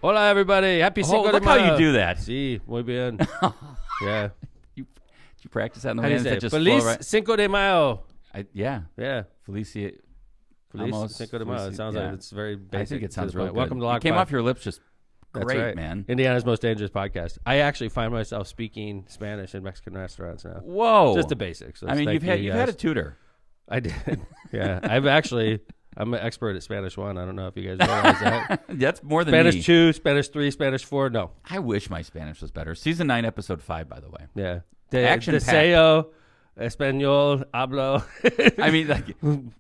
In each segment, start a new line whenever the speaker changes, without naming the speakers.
Hola, everybody. Happy Cinco de
look
Mayo.
how you do that.
Sí, muy bien. Yeah.
Did you practice that in the
How do you
way?
say
That just
Feliz
flow right?
Cinco de Mayo.
Yeah.
Yeah.
Felicia.
Feliz Cinco de Mayo. It sounds like it's very basic.
I think it sounds
to
real
the point.
good.
Welcome to Lock
It came
Pod.
off your lips just
That's
great,
right.
man.
Indiana's Most Dangerous Podcast. I actually find myself speaking Spanish in Mexican restaurants now.
Whoa.
Just the basics.
I mean, you've had a tutor.
I did. Yeah. I'm an expert at Spanish 1. I don't know if you guys realize that.
That's more than
Spanish
me.
2, Spanish 3, Spanish 4. No.
I wish my Spanish was better. Season 9, episode 5, by the way.
Yeah.
Action-packed.
Deseo, español, hablo.
I mean, like,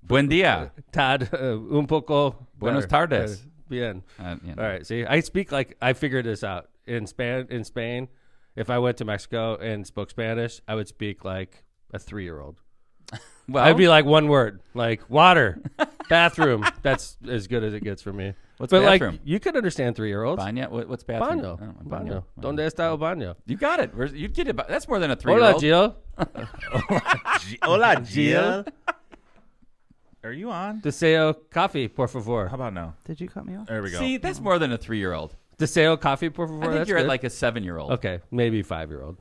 buen dia.
Tad, un poco.
Buenos
better.
tardes.
Bien.
You know.
All right. See, I speak like I figured this out. In Spain, if I went to Mexico and spoke Spanish, I would speak like a 3-year-old.
Well,
I'd be like one word, like water, bathroom. That's as good as it gets for me.
What's
but
bathroom?
Like you could understand 3-year-olds.
Baño? What's bathroom?
Baño.
Oh,
Baño. ¿Dónde está el baño?
You got it. You get it. That's more than a
Hola,
3-year-old.
Jill.
Hola, Jill. Are you on?
Deseo coffee, por favor.
How about now?
Did you cut me off?
There we go.
See, that's more than a 3-year-old.
Deseo coffee, por favor.
I think
That's
you're
good.
at like a 7-year-old.
Okay, maybe 5-year-old.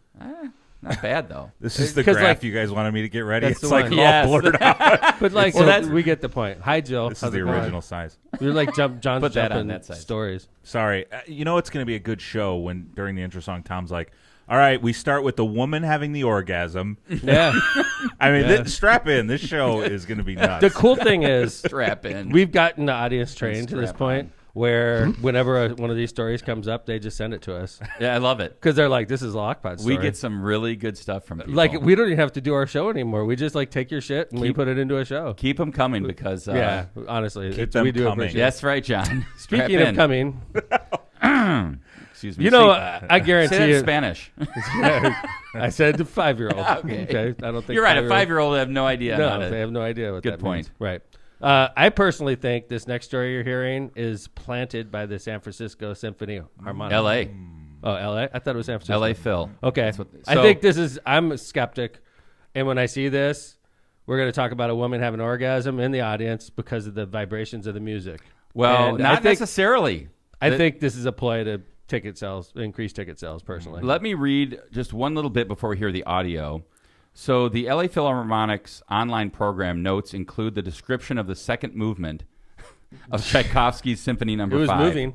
Not bad, though.
This is the
'Cause,
graph
like,
you guys wanted me to get ready.
that's
It's
the
like
one.
all
Yes.
blurred out.
But like,
Well,
we get the point. Hi, Jill.
This is
How's
the
it going?
original size.
You're like John's
Put that on
jumping
that side.
stories.
Sorry. You know it's going to be a good show when during the intro song, Tom's like, all right, we start with the woman having the orgasm.
Yeah.
I mean,
Yeah.
strap in. This show is going to be nuts.
The cool thing is,
Strap in.
we've gotten the audience trained to this
Strap
point where whenever one of these stories comes up, they just send it to us
Yeah, I love it.
because they're like, "This is a Lockpod story."
We get some really good stuff from people.
like we don't even have to do our show anymore. We just like take your shit and we
Keep-
put it into a show.
Keep them coming because
Yeah, honestly,
keep them
we do
coming.
appreciate it.
that's right, John. Strap
Speaking
in.
of coming,
Excuse me.
you know,
See,
I guarantee
say that in
you.
Spanish.
I said the 5-year-old.
Okay.
I don't think
You're right. A
5-year-old
5-year-old have no idea. how
No,
to-
they have no idea what
Good
that
point.
means. Right. I personally think this next story you're hearing is planted by the San Francisco Symphony Harmonic.
L.A.
Oh, L.A.? I thought it was San Francisco.
L.A. Phil.
Okay. I
so-
think this is, I'm a skeptic. And when I see this, we're going to talk about a woman having an orgasm in the audience because of the vibrations of the music.
Well,
And
not
I think,
necessarily.
I think this is a ploy to ticket sales, increase ticket sales, personally.
Let me read just one little bit before we hear the audio. So the LA Philharmonic's online program notes include the description of the second movement of Tchaikovsky's Symphony
It
No.
was
5.
moving.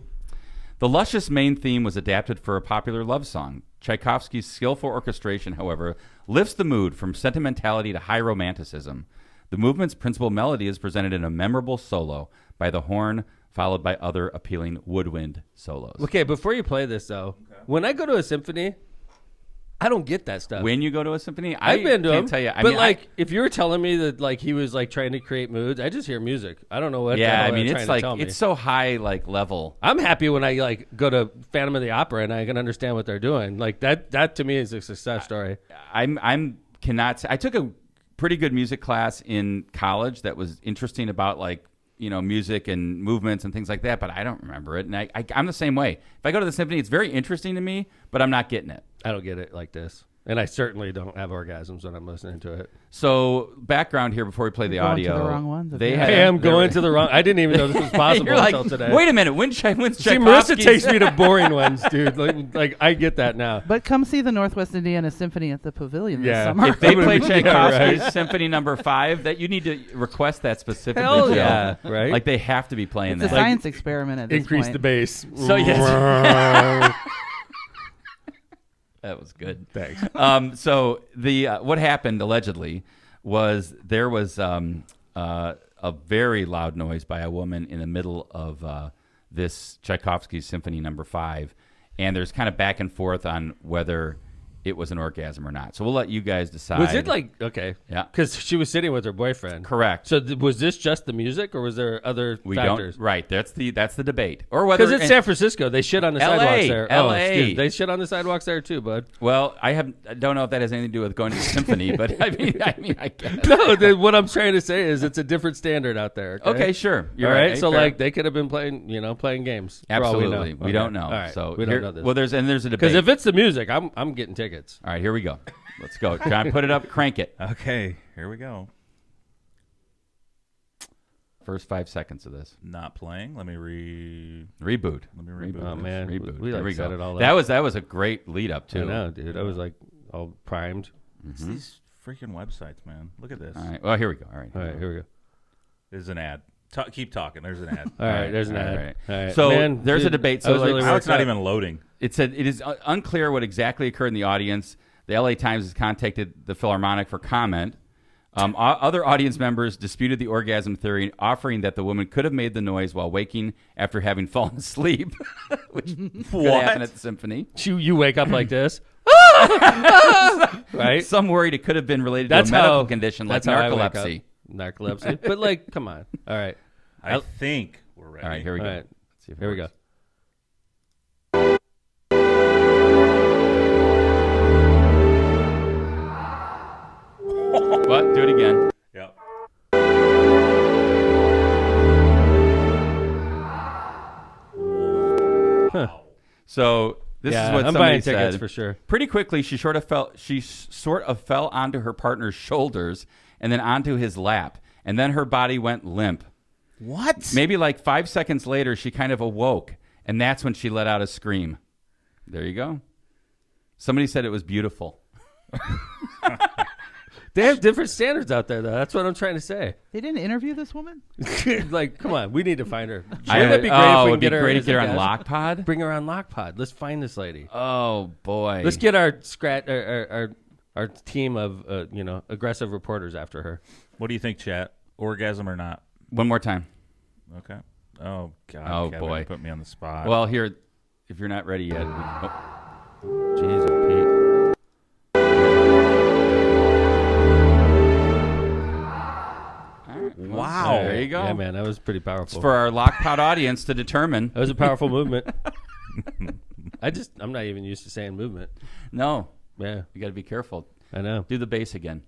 The luscious main theme was adapted for a popular love song. Tchaikovsky's skillful orchestration, however, lifts the mood from sentimentality to high romanticism. The movement's principal melody is presented in a memorable solo by the horn, followed by other appealing woodwind solos.
Okay, before you play this, though, when I go to a symphony, I don't get that stuff.
When you go to a symphony,
I've been to
can't
them,
tell you.
but like, if you were telling me that like he was like trying to create moods, I just hear music. I don't know what.
yeah,
the
I
hell
mean,
they're
it's
trying to tell
like
me.
it's so high, like level.
I'm happy when I like go to Phantom of the Opera and I can understand what they're doing. Like that. That to me is a success story.
I'm cannot. I took a pretty good music class in college that was interesting about like music and movements and things like that, but I don't remember it. And I'm the same way. If I go to the symphony, it's very interesting to me, but I'm not getting it.
I don't get it like this, and I certainly don't have orgasms when I'm listening to it.
So background here before we play the
You're going to
audio.
the wrong ones,
They
I
had
I am going to the wrong. I didn't even know this was possible
You're like,
until today.
wait a minute. When's
See, Marissa
Tchaikovsky's-
takes me to boring ones, dude. Like I get that now.
But come see the Northwest Indiana Symphony at the Pavilion
Yeah.
this summer.
If they play
Yeah,
Tchaikovsky's
right.
Symphony No. 5, that you need to request that specifically.
Hell
Joe.
yeah, right?
Like they have to be playing
it's a
that.
science experiment at this
Increase
point.
the bass.
So, yes. That was good.
Thanks.
So the what happened allegedly was there was a very loud noise by a woman in the middle of this Tchaikovsky's Symphony No. 5, and there's kind of back and forth on whether it was an orgasm or not. So we'll let you guys decide.
Was it like okay?
Yeah.
Because she was sitting with her boyfriend.
Correct.
So was this just the music, or was there other
we
factors?
don't right? That's the debate, or whether
Because it's San Francisco, they shit on the
LA,
sidewalks there. Oh,
LA.
excuse me. They shit on the sidewalks there too, bud.
Well, I don't know if that has anything to do with going to the symphony, but I mean, I guess.
No, what I'm trying to say is it's a different standard out there.
Okay, sure. You're
all right.
right.
So
Fair.
like they could have been playing games. for all
Absolutely,
we know.
we don't know.
All right.
So
we don't know this.
Well, there's a debate.
Because if it's the music, I'm getting tickets.
All right, here we go. Let's go. John, put it up. Crank it.
Okay, here we go.
first 5 seconds of this.
Not playing. Let me
Reboot.
reboot.
Oh, man.
Reboot.
We
There we
set
go.
it all up.
That was a great lead up too.
I know, dude. I was like all primed.
It's these freaking websites, man. Look at this.
All right. Well, here we go. All right.
All right, here we go.
There's an ad. Keep talking. There's an ad.
All right, there's an
all
ad.
right.
All right.
So
Man,
there's a
dude,
debate.
I
So
was
like,
really
Now
worked
it's not
up.
even loading.
it said it is unclear what exactly occurred in the audience. The LA Times has contacted the Philharmonic for comment. Other audience members disputed the orgasm theory, offering that the woman could have made the noise while waking after having fallen asleep, which could happen at the symphony.
You wake up like this, right?
Some worried it could have been related
That's
to a medical
how-
condition like
that's how I wake up.
narcolepsy.
Narcolepsy. But like, come on. All right.
I think we're ready.
All right, here we
All
go.
right.
Let's see if it
Here we go.
works. What? Do it again.
Yep.
So this
Yeah,
is what
I'm
somebody
buying tickets
said.
for sure.
Pretty quickly, she sort of fell onto her partner's shoulders and then onto his lap, and then her body went limp.
What?
Maybe like 5 seconds later, she kind of awoke, and that's when she let out a scream. There you go. Somebody said it was beautiful.
They have different standards out there, though. That's what I'm trying to say.
They didn't interview this woman?
Like, come on. We need to find her. Wouldn't
I-
it be great
oh,
if we
it'd
can
be
get her
great to
as
get her
a
on
guest?
Lockpod.
Bring her on Lockpod. Let's find this lady.
Oh boy.
Let's get our our team of aggressive reporters after her.
What do you think, chat? Orgasm or not?
one more time.
Okay. Oh God.
Oh,
Kevin,
boy.
you put me on the spot.
Well, here, if you're not ready yet.
Jeez, oh, Pete.
wow.
There you go.
Yeah, man, that was pretty
It's
powerful.
for our Lockpod audience to determine.
That was a powerful movement. I'm not even used to saying movement.
No,
Yeah,
you got to be careful.
I know.
Do the bass again.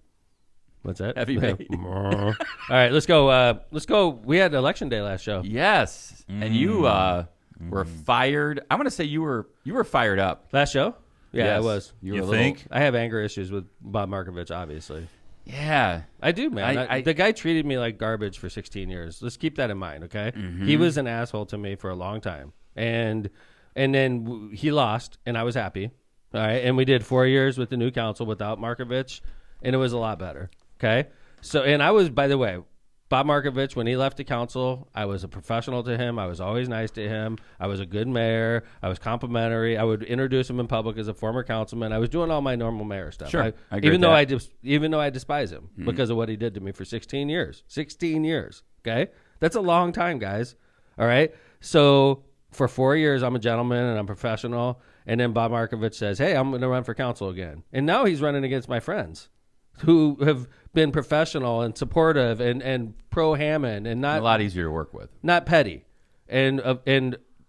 What's that?
Heavy bass.
All right, let's go. Let's go. We had election day last show.
Yes, and you were fired. I want to say you were fired up.
Last show? Yeah,
Yes.
I was.
You,
You
were a little-
think?
I have anger issues with Bob Markovich, obviously.
Yeah.
I do, man.
I-
The guy treated me like garbage for 16 years. Let's keep that in mind, okay? He was an asshole to me for a long time. And then he lost, and I was happy. All right? And we did 4 years with the new council without Markovich, and it was a lot better, okay? So, and I was, by the way, Bob Markovich, when he left the council, I was a professional to him. I was always nice to him. I was a good mayor. I was complimentary. I would introduce him in public as a former councilman. I was doing all my normal mayor stuff.
Sure, I agree
even
with
though
that.
even though I despise him because of what he did to me for 16 years. 16 years. Okay? That's a long time, guys. All right? So for 4 years, I'm a gentleman and I'm professional. And then Bob Markovich says, hey, I'm going to run for council again. And now he's running against my friends who have been professional and supportive and pro Hammond and
A
not
lot easier to work with.
not petty. And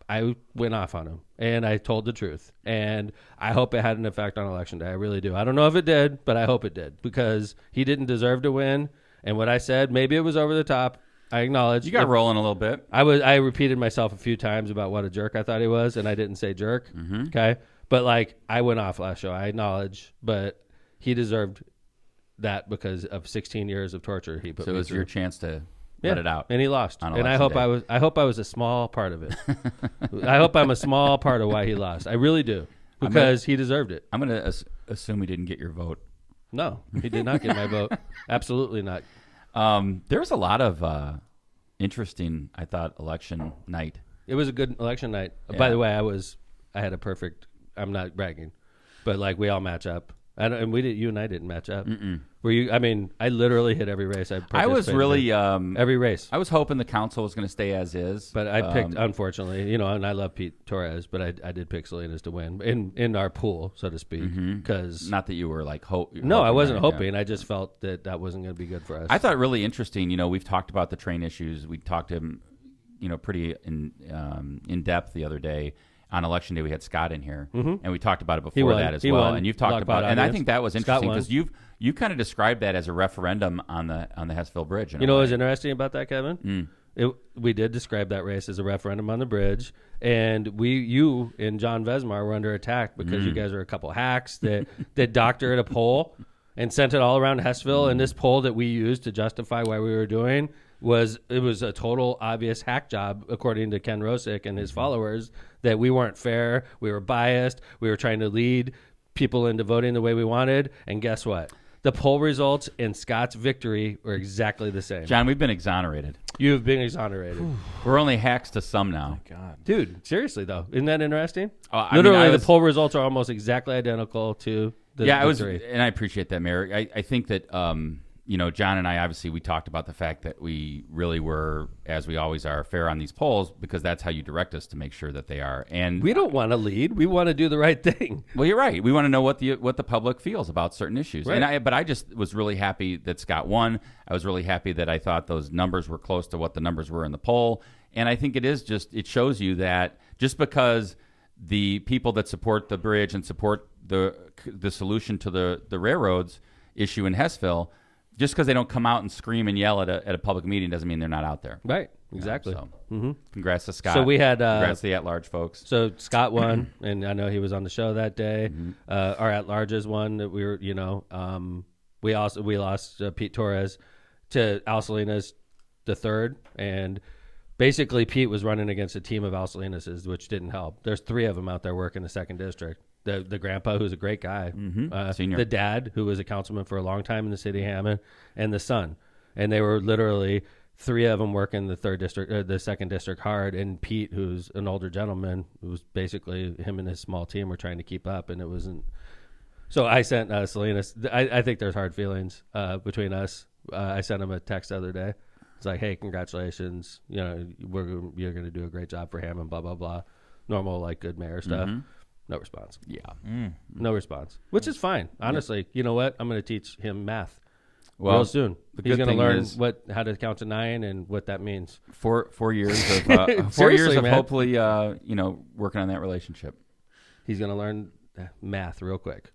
I went off on him and I told the truth. And I hope it had an effect on election day. I really do. I don't know if it did, but I hope it did because he didn't deserve to win. And what I said, maybe it was over the top. I acknowledge.
You got rolling a little bit.
I repeated myself a few times about what a jerk I thought he was, and I didn't say jerk. Okay. But like I went off last show. I acknowledge, but he deserved that because of 16 years of torture he put
So it
me
was
through.
your chance to let it out.
And he lost.
on
And I
election
hope
day.
I hope I was a small part of it. I hope I'm a small part of why he lost. I really do. Because he deserved it.
I'm going to assume he didn't get your vote.
No, he did not get my vote. Absolutely not.
There was a lot of interesting, I thought, election night.
It was a good election night.
Yeah.
By the way, I had a perfect, I'm not bragging, but like we all match up. And you and I didn't match up. Were you? I mean, I literally hit every race.
I was
participated
really
in. Every race.
I was hoping the council was going to stay as is,
But I picked, unfortunately, and I love Pete Torres, but I did pick Salinas to win in our pool, so to speak. Because
not that you were like
no, I wasn't
right?
hoping. I just felt that wasn't going to be good for us.
I thought really interesting. We've talked about the train issues. We talked to him, pretty in depth the other day. On election day, we had Scott in here, and we talked about it before
won.
that as
He
well.
won.
And you've talked
Lockpod
about, and I
audience.
think that was
Scott
interesting
won.
because you kind of described that as a referendum on the Hessville Bridge.
You know what was interesting about that, Kevin? We did describe that race as a referendum on the bridge, and you and John Vesmar were under attack because you guys are a couple hacks that doctored a poll and sent it all around Hessville. And this poll that we used to justify why we were doing, was a total obvious hack job, according to Ken Rosick and his followers, that we weren't fair, we were biased, we were trying to lead people into voting the way we wanted, and guess what? The poll results and Scott's victory were exactly the same.
John, we've been exonerated.
You have been exonerated.
We're only hacks to some now.
God.
Dude, seriously, though. Isn't that interesting?
I
Literally,
mean,
the poll results are almost exactly identical to the victory.
And I appreciate that, Mayor. I think that, John and I, obviously, we talked about the fact that we really were, as we always are, fair on these polls, because that's how you direct us to make sure that they are. And
We don't want to lead. We want to do the right thing.
well, you're right. We want to know what the public feels about certain issues.
Right.
But I just was really happy that Scott won. I was really happy that I thought those numbers were close to what the numbers were in the poll. And I think it shows you that just because the people that support the bridge and support the solution to the railroads issue in Hessville, just because they don't come out and scream and yell at a public meeting doesn't mean they're not out there.
Right. Exactly.
Congrats to Scott.
So we had
congrats to the at-large folks.
So Scott won, and I know he was on the show that day. Our at-larges won. That we were, we lost Pete Torres to Al Salinas the third, and basically Pete was running against a team of Al Salinas's, which didn't help. There's 3 of them out there working the 2nd district. The grandpa, who's a great guy,
Senior.
the dad, who was a councilman for a long time in the city of Hammond, and the son, and they were literally 3 of them working the 3rd district, the 2nd district hard, and Pete, who's an older gentleman, who was basically him and his small team were trying to keep up, and it wasn't. So I sent Salinas. I think there's hard feelings between us. I sent him a text the other day. It's like, hey, congratulations. You're going to do a great job for Hammond. Blah blah blah. Normal good mayor stuff. No response.
Yeah.
No response, which is fine. Honestly, you know what? I'm going to teach him math
Well,
real soon.
the
He's
good
going to
thing
learn
is-
how to count to 9 and what that means.
4 years of 4 years
Seriously,
of
man.
hopefully working on that relationship.
He's going to learn math real quick.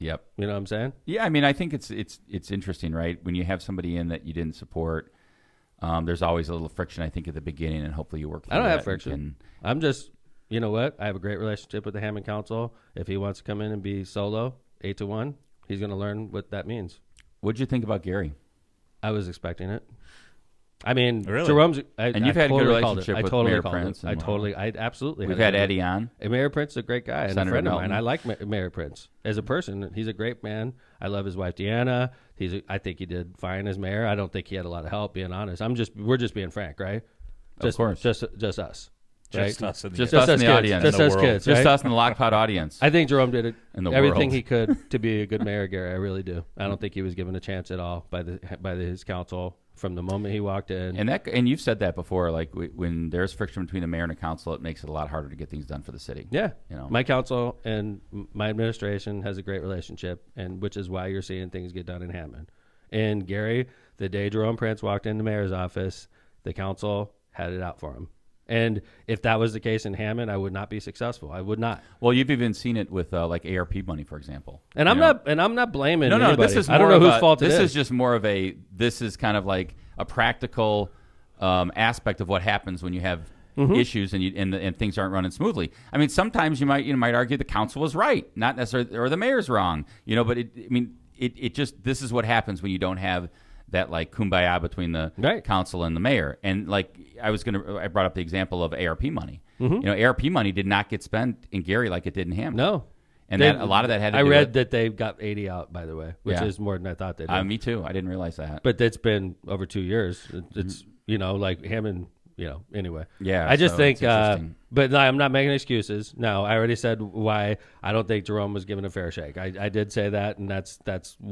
Yep.
You know what I'm saying?
Yeah, I mean, I think it's interesting, right? When you have somebody in that you didn't support, there's always a little friction, I think, at the beginning, and hopefully you work through
I don't
that
have
and
friction. I'm just, you know what? I have a great relationship with the Hammond Council. If he wants to come in and be solo, 8-1, he's going to learn what that means.
What'd you think about Gary?
I was expecting it. I mean,
Really?
Jerome's.
And you've
I
had a good
totally called it.
relationship
I
with
totally
Mayor
called
Prince
it. I absolutely.
We've
a
had
good-
Eddie on.
And Mayor Prince is a great guy and a
Senator
friend of
Melton.
mine. I like Mayor Prince as a person. He's a great man. I love his wife Deanna. I think he did fine as mayor. I don't think he had a lot of help. Being honest, we're just being frank, right?
Of course.
just us.
Just
right?
us in the
Just
Just
us in the
kids.
audience.
Just
In the
us
world.
kids.
Just
right?
us in the Lockpot audience.
I think Jerome did
In the
everything
world.
he could to be a good mayor, Gary. I really do. I don't think he was given a chance at all by his council from the moment he walked in.
And you've said that before. Like when there's friction between the mayor and the council, it makes it a lot harder to get things done for the city.
Yeah,
You know.
my council and my administration has a great relationship, and which is why you're seeing things get done in Hammond. And Gary, the day Jerome Prince walked in the mayor's office, the council had it out for him. And if that was the case in Hammond, I would not be successful. I would not.
Well, you've even seen it with like ARP money, for example.
And I'm not blaming
No,
anybody.
this is
I don't
more
know
of
whose
a-
fault it is.
This is just more of this is kind of like a practical aspect of what happens when you have issues and things aren't running smoothly. I mean, sometimes you might argue the council was right, not necessarily, or the mayor's wrong. But it just, this is what happens when you don't have that like kumbaya between the
Right.
council and the mayor. And like I brought up the example of ARP money. ARP money did not get spent in Gary like it did in Hammond.
No.
And
They-
a lot of that had to
I
do
read
with,
that they got 80 out, by the way, which
Yeah.
is more than I thought they did.
me too. I didn't realize that.
But it's been over 2 years. It's, like Hammond, anyway.
Yeah,
I just
so
think,
it's interesting.
but no, I'm not making excuses. No, I already said why I don't think Jerome was given a fair shake. I did say that, and that's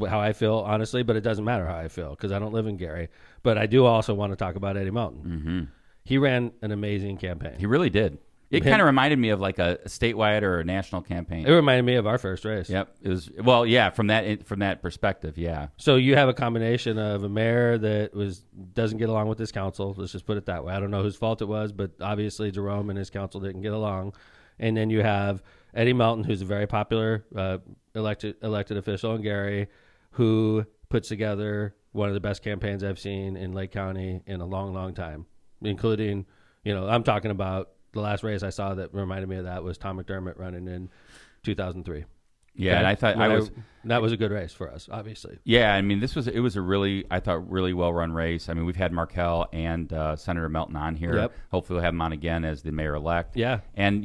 how I feel, honestly, but it doesn't matter how I feel because I don't live in Gary. But I do also want to talk about Eddie Melton.
Mm-hmm.
He ran an amazing campaign.
He really did. It kind of reminded me of like a chtewide or a national campaign.
It reminded me of our first race.
Yep. It was from that perspective, yeah.
So you have a combination of a mayor that doesn't get along with his council. Let's just put it that way. I don't know whose fault it was, but obviously Jerome and his council didn't get along. And then you have Eddie Melton, who's a very popular elected official in Gary, who puts together one of the best campaigns I've seen in Lake County in a long, long time, including, I'm talking about the last race I saw that reminded me of that was Tom McDermott running in 2003.
Yeah, and I thought
that was a good race for us, obviously.
Yeah, I mean, it was a really, I thought, really well run race. I mean, we've had Markell and Senator Melton on here.
Yep.
Hopefully, we'll have him on again as the mayor elect.
Yeah,
and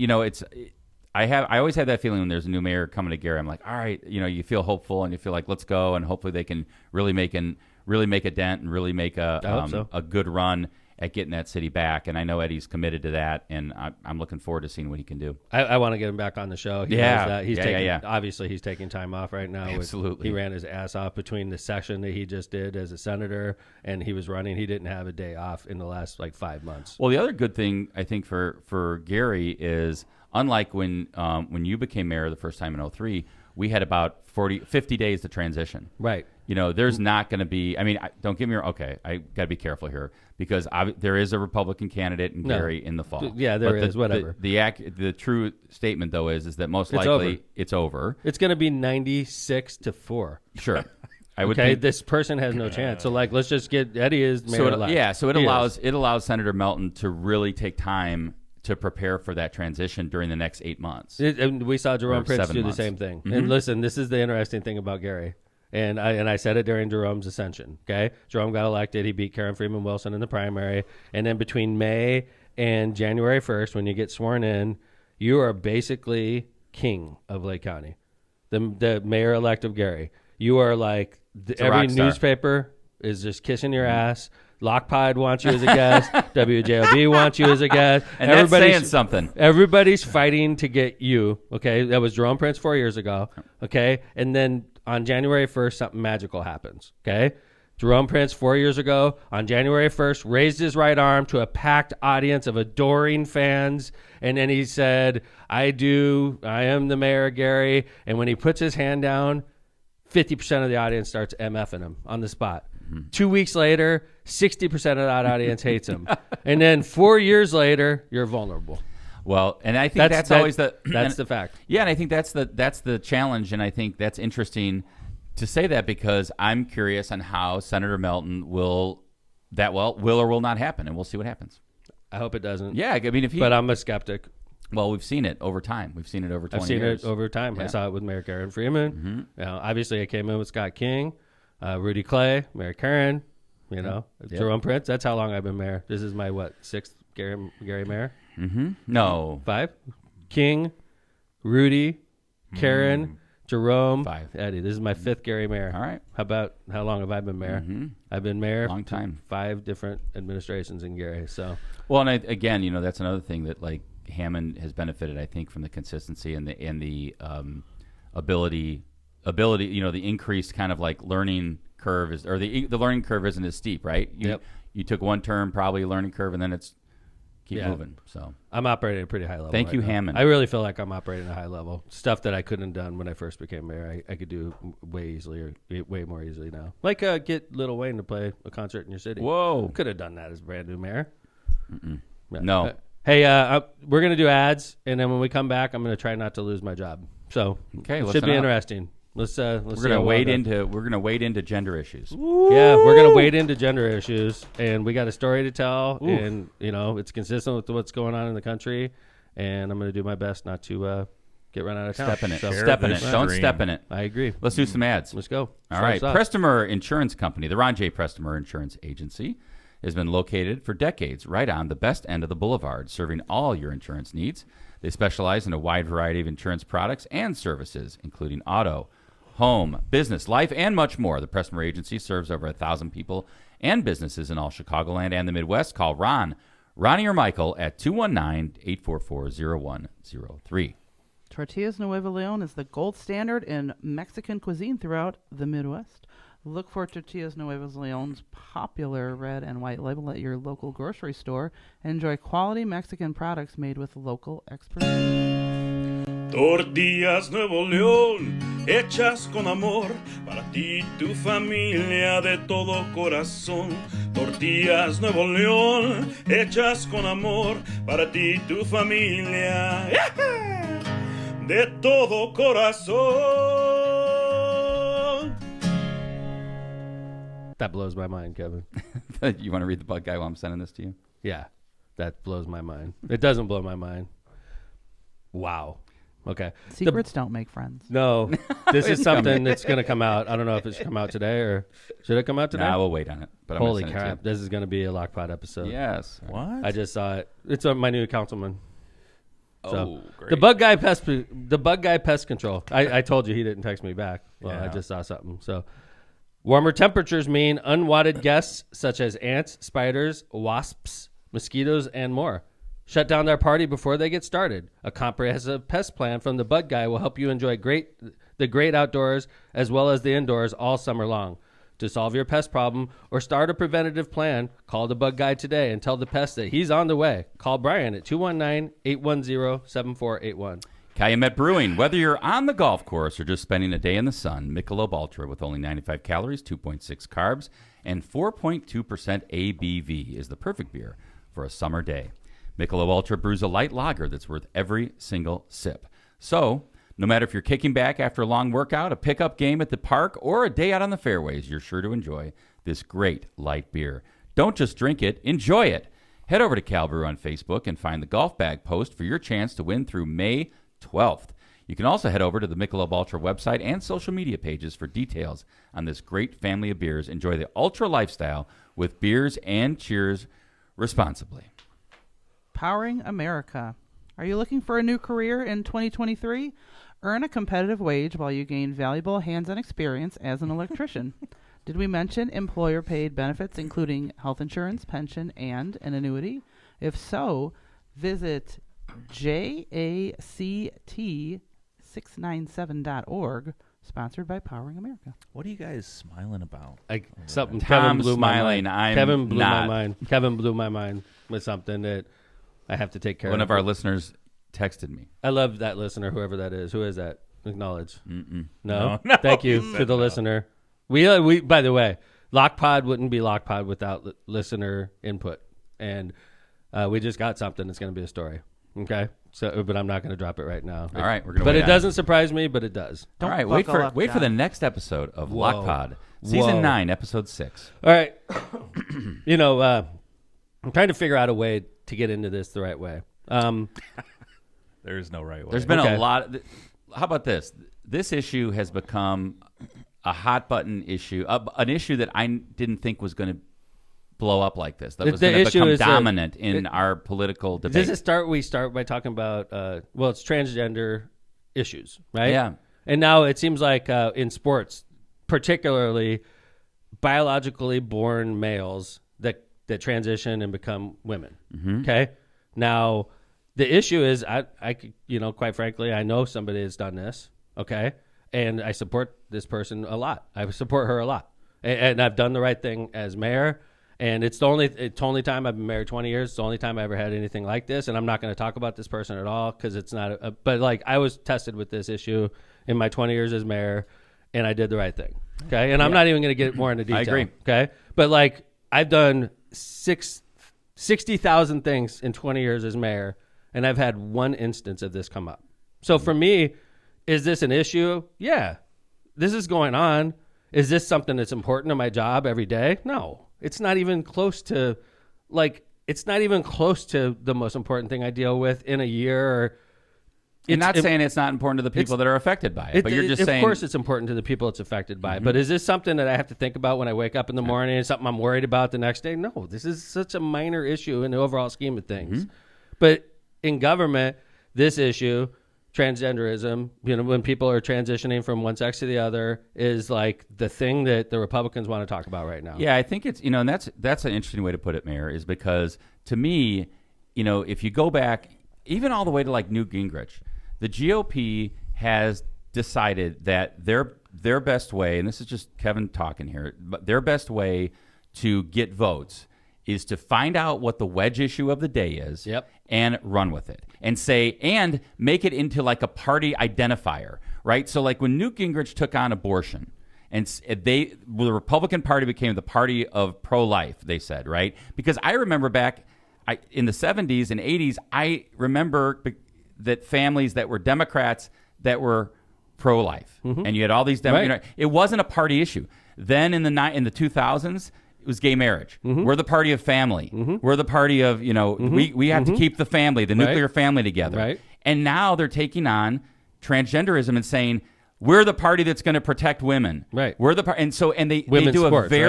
I always have that feeling when there's a new mayor coming to Gary. I'm like, all right, you feel hopeful and you feel like let's go, and hopefully they can really make a dent and really make a good run at getting that city back. And I know Eddie's committed to that, and I'm looking forward to seeing what he can do.
I want to get him back on the show. He knows that. Obviously, he's taking time off right now.
Absolutely.
He ran his ass off between the session that he just did as a senator and he was running. He didn't have a day off in the last 5 months.
Well, the other good thing I think for Gary is, unlike when you became mayor the first time in 2003, we had about 50 days to transition.
Right.
There's not going to be. I mean, don't get me wrong. Okay, I got to be careful here because there is a Republican candidate in Gary in the fall.
Yeah, there is. Whatever.
The true statement though is that most likely it's over.
It's going to be 96-4.
Sure. I would
okay,
think,
this person has no chance. So let's just get Eddie is mayor elect.
Yeah, so it allows Senator Melton to really take time to prepare for that transition during the next 8 months.
And we saw Jerome Prince do the same thing.
Mm-hmm.
And listen, this is the interesting thing about Gary. And I said it during Jerome's ascension. Okay, Jerome got elected. He beat Karen Freeman Wilson in the primary, and then between May and January 1st, when you get sworn in, you are basically king of Lake County, the mayor elect of Gary. You are like every newspaper is just kissing your ass. Lockpod wants you as a guest. WJOB wants you as a guest.
And everybody's saying something.
Everybody's fighting to get you. Okay, that was Jerome Prince 4 years ago. Okay, and then on January 1st, something magical happens. Okay, Jerome Prince 4 years ago on January 1st raised his right arm to a packed audience of adoring fans, and then he said, "I am the mayor of Gary." And when he puts his hand down, 50% of the audience starts MFing him on the spot. 2 weeks later, 60% of that audience hates him. And then 4 years later, you're vulnerable.
Well, and I think that's always
the fact.
Yeah, and I think that's the challenge, and I think that's interesting to say that because I'm curious on how Senator Melton will or will not happen, and we'll see what happens.
I hope it doesn't.
Yeah, I mean,
but I'm a skeptic.
Well, we've seen it over time. We've seen it over 20 years.
I've seen it over time. Yeah. I saw it with Mayor Karen Freeman. Mm-hmm. Obviously, I came in with Scott King, Rudy Clay, Mayor Karen, Jerome Prince. That's how long I've been mayor. This is my, sixth Gary mayor?
Mm-hmm. No.
5? King, Rudy, Karen, Jerome,
5.
Eddie. This is my 5th Gary mayor.
All right.
How long have I been mayor?
Mm-hmm.
I've been mayor
long time.
5 different administrations in Gary. So,
well, and again, that's another thing that Hammond has benefited, I think, from the consistency and the ability. The increased kind of learning curve the learning curve isn't as steep, right? You took one term, probably a learning curve, and then it's keep moving. So
I'm operating at a pretty high level.
Thank you,
now.
Hammond.
I really feel like I'm operating at a high level. Stuff that I couldn't have done when I first became mayor, I could do way more easily now. Like get Lil Wayne to play a concert in your city.
Whoa,
could have done that as brand new mayor.
No.
Hey, we're gonna do ads, and then when we come back, I'm gonna try not to lose my job. So it should be interesting. Let's we're
gonna wade into gender issues.
Ooh. Yeah, we're gonna wade into gender issues, and we got a story to tell, and it's consistent with what's going on in the country, and I'm gonna do my best not to get run out of town.
Step in it. Don't step in it.
I agree.
Let's do some ads.
Let's go.
All right. Prestomer Insurance Company, the Ron J. Prestomer Insurance Agency, has been located for decades right on the best end of the boulevard, serving all your insurance needs. They specialize in a wide variety of insurance products and services, including auto, home, business, life, and much more. The Prestomer Agency serves over 1,000 people and businesses in all Chicagoland and the Midwest. Call Ronnie or Michael at 219-844-0103.
Tortillas Nuevo Leon is the gold standard in Mexican cuisine throughout the Midwest. Look for Tortillas Nuevos Leon's popular red and white label at your local grocery store and enjoy quality Mexican products made with local expertise.
Tortillas Nuevo León, hechas con amor, para ti y tu familia de todo corazón. Tortillas Nuevo León, hechas con amor, para ti y tu familia, de todo corazón.
That blows my mind, Kevin.
You want to read the bug guy while I'm sending this to you?
Yeah, that blows my mind. It doesn't blow my mind. Wow. Okay.
Secrets don't make friends.
No, this is something that's going to come out. I don't know if it's come out today or should it come out today?
Nah, we'll wait on it. But
Holy
I'm gonna send it
crap! This is going to be a Lockpod episode.
to you. Yes.
What?
I just saw it. It's my new councilman. So,
Great.
the bug guy pest control. I told you he didn't text me back. Well, I just saw something. So warmer temperatures mean unwanted guests such as ants, spiders, wasps, mosquitoes, and more. Shut down their party before they get started. A comprehensive pest plan from the bug guy will help you enjoy the great outdoors as well as the indoors all summer long. To solve your pest problem or start a preventative plan, call the bug guy today and tell the pest that he's on the way. Call Brian at 219-810-7481.
Calumet Brewing. Whether you're on the golf course or just spending a day in the sun, Michelob Ultra with only 95 calories, 2.6 carbs, and 4.2% ABV is the perfect beer for a summer day. Michelob Ultra brews a light lager that's worth every single sip. So, no matter if you're kicking back after a long workout, a pickup game at the park, or a day out on the fairways, you're sure to enjoy this great light beer. Don't just drink it, enjoy it. Head over to Cal Brew on Facebook and find the golf bag post for your chance to win through May 12th. You can also head over to the Michelob Ultra website and social media pages for details on this great family of beers. Enjoy the Ultra lifestyle with beers and cheers responsibly.
Powering America. Are you looking for a new career in 2023? Earn a competitive wage while you gain valuable hands-on experience as an electrician. Did we mention employer-paid benefits, including health insurance, pension, and an annuity? If so, visit JACT697.org, sponsored by Powering America.
What are you guys smiling about?
Something
Tom's
Kevin blew
smiling.
my mind.
I'm
Kevin blew
not.
my mind. Kevin blew my mind with something that I have to take care
One
of.
of our listeners texted me.
I love that listener, whoever that is. Who is that? Acknowledge.
Mm-mm.
No?
No.
Thank you to the listener. We by the way, Lockpod wouldn't be Lockpod without listener input. And we just got something that's going to be a story. Okay? So, but I'm not going to drop it right now.
All right, we're going to.
But
wait
it
on
doesn't surprise me, but it does.
All right, wait for the next episode of
Whoa.
Lockpod, season
Whoa.
9, episode 6.
All right. I'm trying to figure out a way to get into this the right way.
There is no right way.
There's been
Okay.
a lot. How about this? This issue has become a hot button issue, an issue that I didn't think was going to blow up like this. That was
The
going to
issue
become
is
dominant in our political debate.
Does it start? We start by talking about it's transgender issues, right?
Yeah.
And now it seems like in sports, particularly biologically born males that transition and become women.
Mm-hmm.
Okay. Now the issue is, I quite frankly, I know somebody that's done this. Okay, and I support this person a lot. I support her a lot, and I've done the right thing as mayor. And it's the only time I've been married 20 years. It's the only time I ever had anything like this. And I'm not going to talk about this person at all because it's not. But like I was tested with this issue in my 20 years as mayor, and I did the right thing. Okay, and I'm not even going to get more into detail.
I agree.
Okay, but like I've done 60,000 things in 20 years as mayor, and I've had one instance of this come up. So for me, is this an issue? Yeah, this is going on. Is this something that's important to my job every day? No. It's not even close to, the most important thing I deal with in a year.
You're not saying it's not important to the people that are affected by it, but you're just saying...
Of course it's important to the people it's affected by.
Mm-hmm.
But is this something that I have to think about when I wake up in the morning? Something I'm worried about the next day? No, this is such a minor issue in the overall scheme of things.
Mm-hmm.
But in government, this issue... transgenderism, when people are transitioning from one sex to the other, is like the thing that the Republicans want to talk about right now.
Yeah, I think it's, and that's an interesting way to put it, Mayor, is because to me, if you go back even all the way to like Newt Gingrich, the GOP has decided that their best way, and this is just Kevin talking here, but their best way to get votes is to find out what the wedge issue of the day is.
Yep.
And run with it and make it into like a party identifier, right? So like when Newt Gingrich took on abortion and the Republican Party became the party of pro-life, they said, right? Because I remember back in the 70s and 80s, I remember that families that were Democrats that were pro-life. Mm-hmm. And you had all these Democrats. Right. It wasn't a party issue. Then in the 2000s, it was gay marriage. Mm-hmm. We're the party of family. Mm-hmm. We're the party of, we have to keep the family, the nuclear family together.
Right.
And now they're taking on transgenderism and saying, we're the party that's going to protect women.
Right.
We're the and they
Women's
do
sports,
they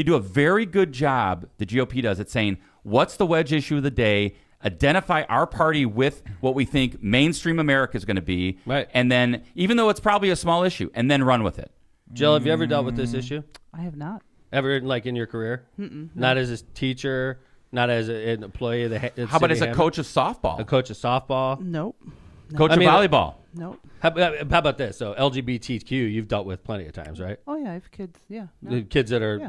do a very good job, the GOP does, at saying, what's the wedge issue of the day? Identify our party with what we think mainstream America is going to be.
Right.
And then, even though it's probably a small issue, and then run with it.
Jill, have you ever dealt with this issue?
I have not.
Ever, like, in your career? Not as a teacher, not as an employee of the
How about as a coach of softball?
A coach of softball?
Nope.
Coach of volleyball?
Nope.
How about this? So LGBTQ, you've dealt with plenty of times, right?
Oh, yeah, I have kids. Yeah. No.
The kids that are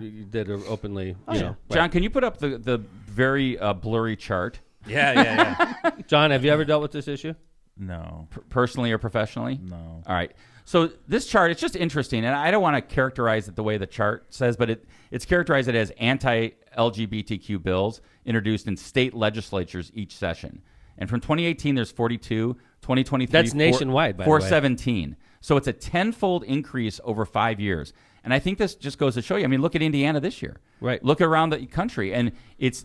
openly, you know.
John,
right.
can you put up the very blurry chart?
Yeah.
John, have you ever dealt with this issue?
No.
Personally or professionally?
No.
All right. So this chart, it's just interesting, and I don't want to characterize it the way the chart says, but it's characterized it as anti-LGBTQ bills introduced in state legislatures each session. And from 2018, there's 42. 2023,
That's nationwide, by the way.
417. So it's a tenfold increase over 5 years. And I think this just goes to show you. I mean, look at Indiana this year.
Right.
Look around the country, and it's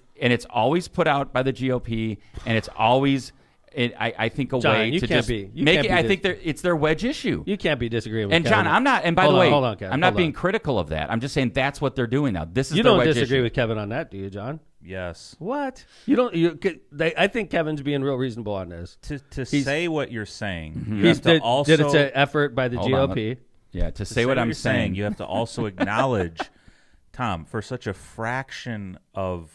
always put out by the GOP, and it's always. I think a
John,
way
you
to
can't
just
be- you
make
can't
it.
be
I
dis-
think it's their wedge issue.
You can't be disagreeing with
And
Kevin.
John, I'm not. And by the way,
hold on, Kevin.
I'm not
Hold
being
on.
critical of that. I'm just saying that's what they're doing now. This is
You
their
don't
wedge
disagree
issue.
with Kevin on that, do you, John?
Yes.
What? You don't? I think Kevin's being real reasonable on this.
To say what you're saying, you
He's
have to also
did it's an effort by the
Hold on,
GOP.
Yeah, to say what
you're
I'm saying.
you have to also acknowledge, Tom, for such a fraction of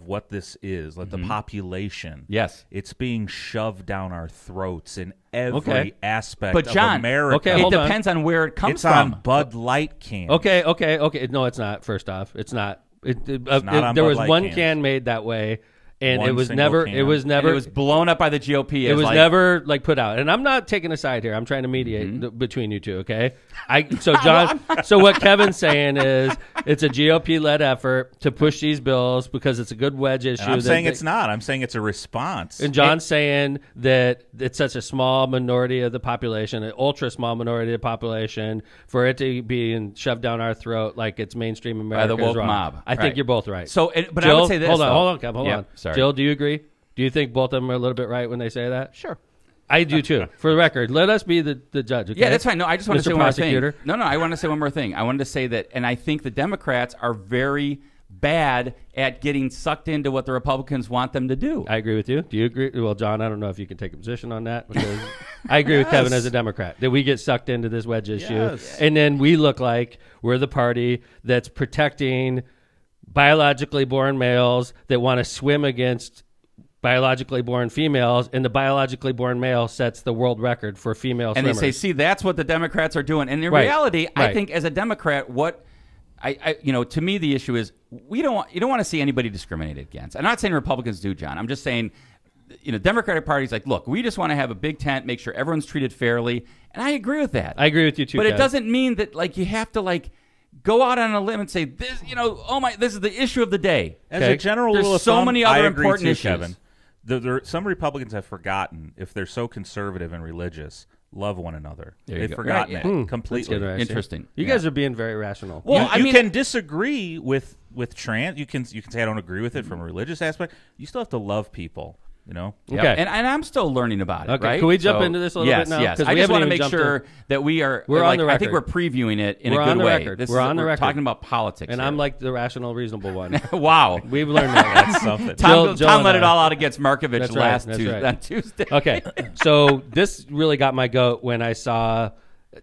what this is, like the population.
Yes.
It's being shoved down our throats in every
Okay.
aspect
But John,
of America.
okay,
it
hold on.
depends on where it comes
It's
from.
on Bud Light cans.
Okay. No, it's not. First off, it's not.
not on
there
Bud
was
Light
one
cans.
can made that way, and
One
it was
single
never.
can.
It was
And
never.
it was blown up by the GOP.
It
as
was
like,
never like put out, and I'm not taking a side here. I'm trying to mediate between you two. Okay, John. So what Kevin's saying is it's a GOP-led effort to push these bills because it's a good wedge issue.
And I'm saying it's not. I'm saying it's a response.
And John's saying that it's such a small minority of the population, an ultra small minority of the population, for it to be shoved down our throat like it's mainstream America
the woke
is wrong.
mob.
I think
Right.
you're both right.
So, but
Jill,
I would say this.
hold on,
though.
Kev, hold
Yeah,
on.
Sorry.
Jill, do you agree? Do you think both of them are a little bit right when they say that?
Sure.
I do too. For the record, let us be the judge. Okay?
Yeah, that's fine. No, I just want to
Mr.
say one more thing.
Prosecutor.
No, I want to say one more thing. I wanted to say that, and I think the Democrats are very bad at getting sucked into what the Republicans want them to do.
I agree with you. Do you agree? Well, John, I don't know if you can take a position on that because I agree with Kevin as a Democrat that we get sucked into this wedge issue,
Yes.
and then we look like we're the party that's protecting biologically born males that want to swim against biologically born females, and the biologically born male sets the world record for female
And
swimmers.
they say, see, that's what the Democrats are doing. And in
Right.
reality, I
Right.
think as a Democrat, what I to me, the issue is you don't want to see anybody discriminated against. I'm not saying Republicans do, John. I'm just saying, Democratic Party's like, look, we just want to have a big tent, make sure everyone's treated fairly. And I agree with that.
I agree with you too,
But
Kev.
it doesn't mean that you have to go out on a limb and say this, this is the issue of the day.
As
Okay.
a general
There's
rule of
so
thumb,
many
I
other
agree
important
too,
issues.
Kevin. Some Republicans have forgotten, if they're so conservative and religious, love one another.
There you
They've
go.
forgotten
Right,
it
yeah.
completely.
That's
Interesting.
You guys are being very rational.
Well,
You can disagree with trans. You can say I don't agree with it from a religious aspect. You still have to love people.
Yep.
Okay.
And I'm still learning about it.
Okay,
Right?
can we jump into this a little bit now?
Yes.
'Cause
I
we
just
haven't
want to
even
make
jumped
sure that we are.
We're on the
I think
record.
we're previewing it in
We're
a good
on the
way.
record.
This
We're
is,
on the record.
talking about politics,
And
here.
I'm like the rational, reasonable one.
wow.
We've learned that.
That's something.
Tom
Jill
let
and
it
I.
all out against Markovich
That's right,
last
that's
Tuesday.
right.
On Tuesday.
Okay, so this really got my goat when I saw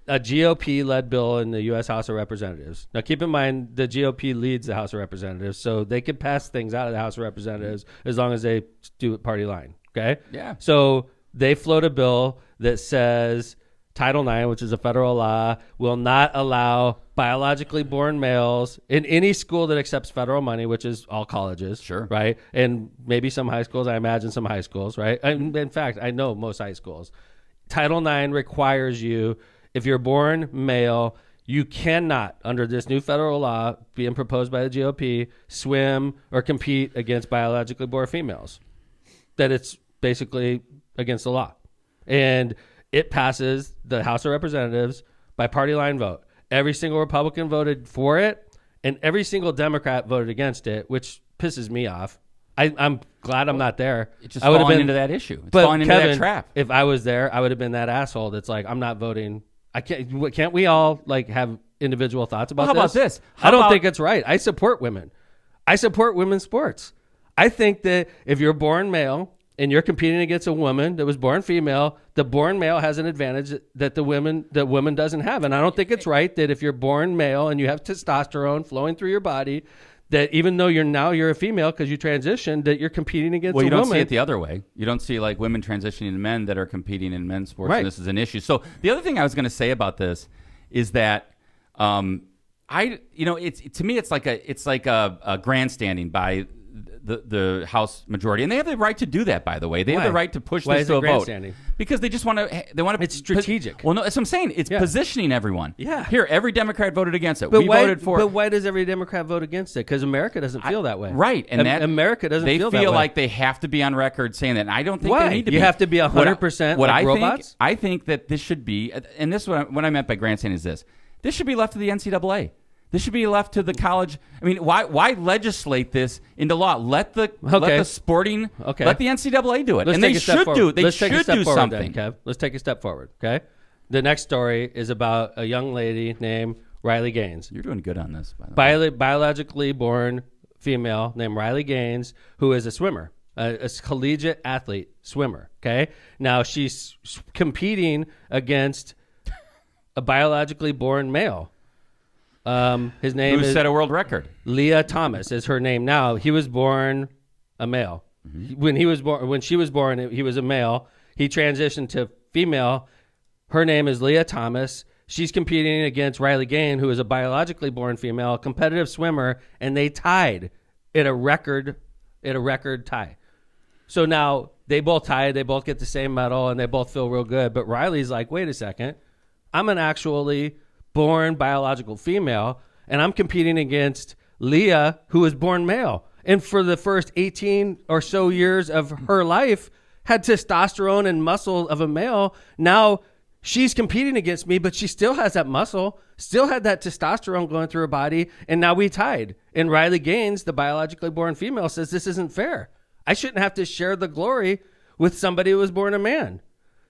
a GOP-led bill in the U.S. House of Representatives. Now, keep in mind, the GOP leads the House of Representatives, so they could pass things out of the House of Representatives as long as they do it party line, okay?
Yeah.
So they float a bill that says Title IX, which is a federal law, will not allow biologically born males in any school that accepts federal money, which is all colleges.
Sure.
Right? And maybe some high schools. I imagine some high schools, right? In fact, I know most high schools. Title IX requires you, if you're born male, you cannot, under this new federal law being proposed by the GOP, swim or compete against biologically born females. That it's basically against the law. And it passes the House of Representatives by party line vote. Every single Republican voted for it, and every single Democrat voted against it, which pisses me off. I'm glad I'm not there.
It's just
I would have
falling
been
into that issue. It's
but
falling into
Kevin,
that trap.
If I was there, I would have been that asshole that's like, I'm not voting. I can't. Can't we all like have individual thoughts about
Well, how about this? How
I don't
about-
think it's right. I support women. I support women's sports. I think that if you're born male and you're competing against a woman that was born female, the born male has an advantage that the woman doesn't have. And I don't think it's right that if you're born male and you have testosterone flowing through your body, that even though you're a female because you transitioned, that you're competing against a woman.
Well, you don't see it the other way. You don't see like women transitioning to men that are competing in men's sports,
Right.
and this is an issue. So the other thing I was going to say about this is that it's to me it's like a grandstanding by the House majority, and they have the right to do that. By the way, they have the right to push
Why
this
is
to
it
a vote
grandstanding?
because they just want to. They want to.
It's strategic.
Well, no, that's what I'm saying. It's positioning everyone.
Yeah.
Here, every Democrat voted against it.
But
We
why,
voted for.
But why does every Democrat vote against it? Because America doesn't feel that way.
Right, and that
America doesn't
they
feel that way.
like they have to be on record saying that. And I don't think
Why?
they need to.
You
be.
have to be 100%
What
like
I
robots?
think, I think that this should be, and this is what I meant by grandstanding is this. This should be left to the NCAA. This should be left to the college. I mean, why legislate this into law? Let the sporting, let the NCAA do it,
Let's
and
take
they
a step
should
forward.
do. They
Let's take a
should
step
do
forward
something.
then, Kev. Let's take a step forward. Okay. The next story is about a young lady named Riley Gaines.
You're doing good on this, by the way.
Biologically born female named Riley Gaines, who is a swimmer, a collegiate athlete swimmer. Okay. Now she's competing against a biologically born male. His name
Who
is
set a world record?
Leah Thomas is her name now. He was born a male. When she was born, he was a male. He transitioned to female. Her name is Leah Thomas. She's competing against Riley Gaines, who is a biologically born female, a competitive swimmer, and they tied at a record tie. So now they both tied. They both get the same medal, and they both feel real good. But Riley's like, wait a second, I'm an actually born biological female, and I'm competing against Leah, who was born male. And for the first 18 or so years of her life, had testosterone and muscle of a male. Now she's competing against me, but she still has that muscle, still had that testosterone going through her body, and now we tied. And Riley Gaines, the biologically born female, says this isn't fair. I shouldn't have to share the glory with somebody who was born a man.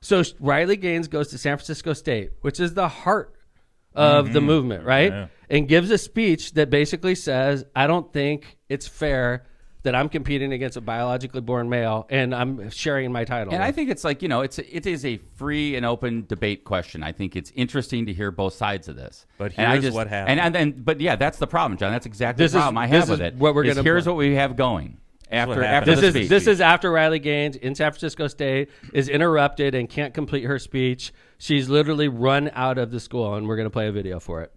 So Riley Gaines goes to San Francisco State, which is the heart of the movement, right?
Yeah.
And gives a speech that basically says, I don't think it's fair that I'm competing against a biologically born male and I'm sharing my title.
And I think it's like, it is a free and open debate question. I think it's interesting to hear both sides of this.
But
and
here's what happened.
But yeah, that's the problem, John. That's exactly
This
the
is-
problem I
this
have with
is
it.
what we're
is
gonna
here's
play.
what we have going after
what
after
happened.
the speech.
This is after Riley Gaines in San Francisco State is interrupted and can't complete her speech. She's literally run out of the school, and we're going to play a video for it.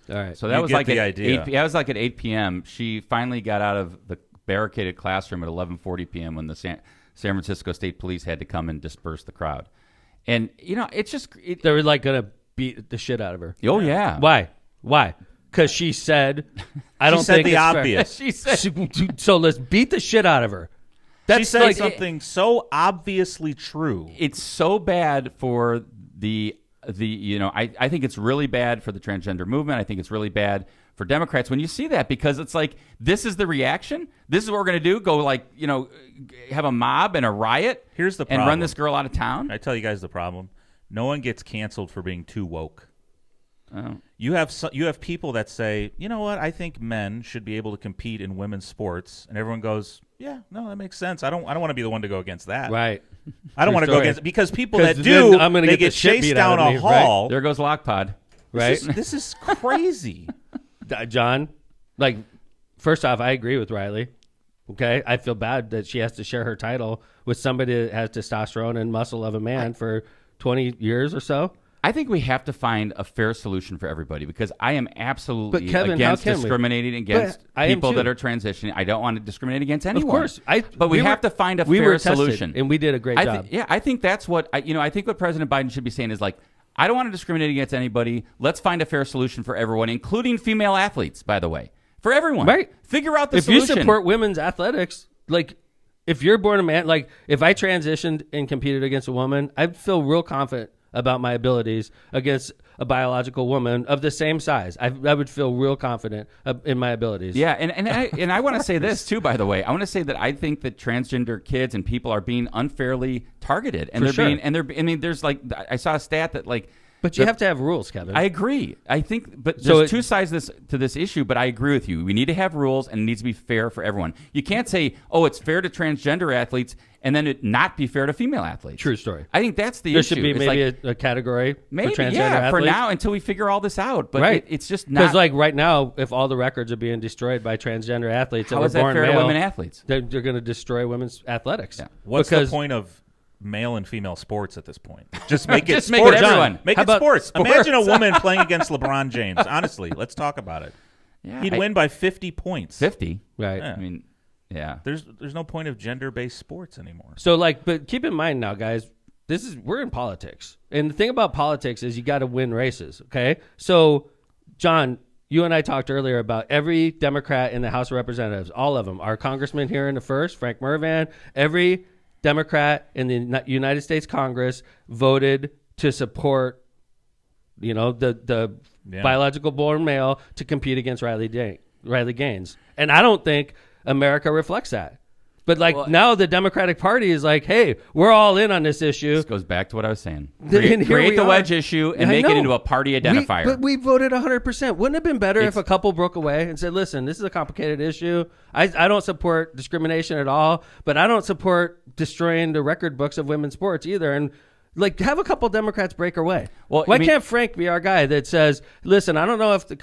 All right.
So that
You
was
get
like
the
at
idea.
8, that was like at 8 p.m. She finally got out of the barricaded classroom at 11:40 p.m. when the San Francisco State Police had to come and disperse the crowd. And it's just
They were like going to beat the shit out of her.
oh yeah.
Why? Because she said, I don't
said
think
the
it's
obvious.
She said
so let's beat the shit out of her.
She said
like
something so obviously true.
it's so bad for the I think it's really bad for the transgender movement. I think it's really bad for Democrats when you see that, because it's like, this is the reaction. This is what we're going to do. Go have a mob and a riot.
Here's the
and run
problem.
this girl out of town.
I tell you guys the problem. No one gets canceled for being too woke.
Oh.
You have people that say, you know what, I think men should be able to compete in women's sports, and everyone goes, yeah, no, that makes sense. I don't want to be the one to go against that.
Right.
I don't
True
want to go
story.
against, because people
'Cause
that
then
do,
I'm gonna
they
get the
get
shit
chased
beat out
down
of
a
me, right?
hall.
There goes Lockpod.
Right.
This is crazy.
John, like, first off, I agree with Riley. Okay. I feel bad that she has to share her title with somebody that has testosterone and muscle of a man for 20 years or so.
I think we have to find a fair solution for everybody because I am absolutely
But Kevin,
against
how can we?
discriminating against
But I am
people
too.
that are transitioning. I don't want to discriminate against anyone.
Of course,
but we have to find a fair solution,
and we did a great job.
I think that's what I think what President Biden should be saying is like, I don't want to discriminate against anybody. Let's find a fair solution for everyone, including female athletes. By the way, for everyone,
Right?
Figure out the
if
solution.
you support women's athletics, like if you're born a man, like if I transitioned and competed against a woman, I'd feel real confident about my abilities against a biological woman of the same size. I would feel real confident in my abilities.
Yeah, and I want to say this too. By the way, I want to say that I think that transgender kids and people are being unfairly targeted, and I mean, there's like I saw a stat that like.
But you have to have rules, Kevin.
I agree. I think, but
So
there's two sides to this issue. But I agree with you. We need to have rules, and it needs to be fair for everyone. You can't say, "Oh, it's fair to transgender athletes," and then it not be fair to female athletes.
True story.
I think that's the
There
issue.
should be
It's
maybe
like,
a category
maybe,
for transgender
yeah,
athletes.
for now until we figure all this out. But
Right.
it's just not.
Because like right now, if all the records are being destroyed by transgender athletes
how
that were
is that
born
fair
male,
to women athletes?
they're going to destroy women's athletics.
Yeah.
What's
Because-
the point of male and female sports at this point? Just make it
Just make it
sports.
everyone.
Make
How
it
about
sports.
sports?
Imagine a woman playing against LeBron James. Honestly, let's talk about it.
Yeah,
He'd win by 50 points.
50.
Right.
Yeah.
I mean, yeah.
There's no point of gender-based sports anymore.
So like, but keep in mind now, guys, we're in politics. And the thing about politics is you got to win races. Okay. So John, you and I talked earlier about every Democrat in the House of Representatives, all of them, our congressman here in the first, Frank Mervan, every Democrat in the United States Congress voted to support, the biological born male to compete against Riley Gaines. And I don't think America reflects that. But now the Democratic Party is like, hey, we're all in on this issue.
This goes back to what I was saying.
And here
Create
we
the
are.
wedge issue and
I
make it
know.
into a party identifier.
But we voted 100%. Wouldn't it have been better if a couple broke away and said, listen, this is a complicated issue. I don't support discrimination at all, but I don't support destroying the record books of women's sports either. And have a couple Democrats break away.
Well,
Why can't Frank be our guy that says, listen, I don't know if the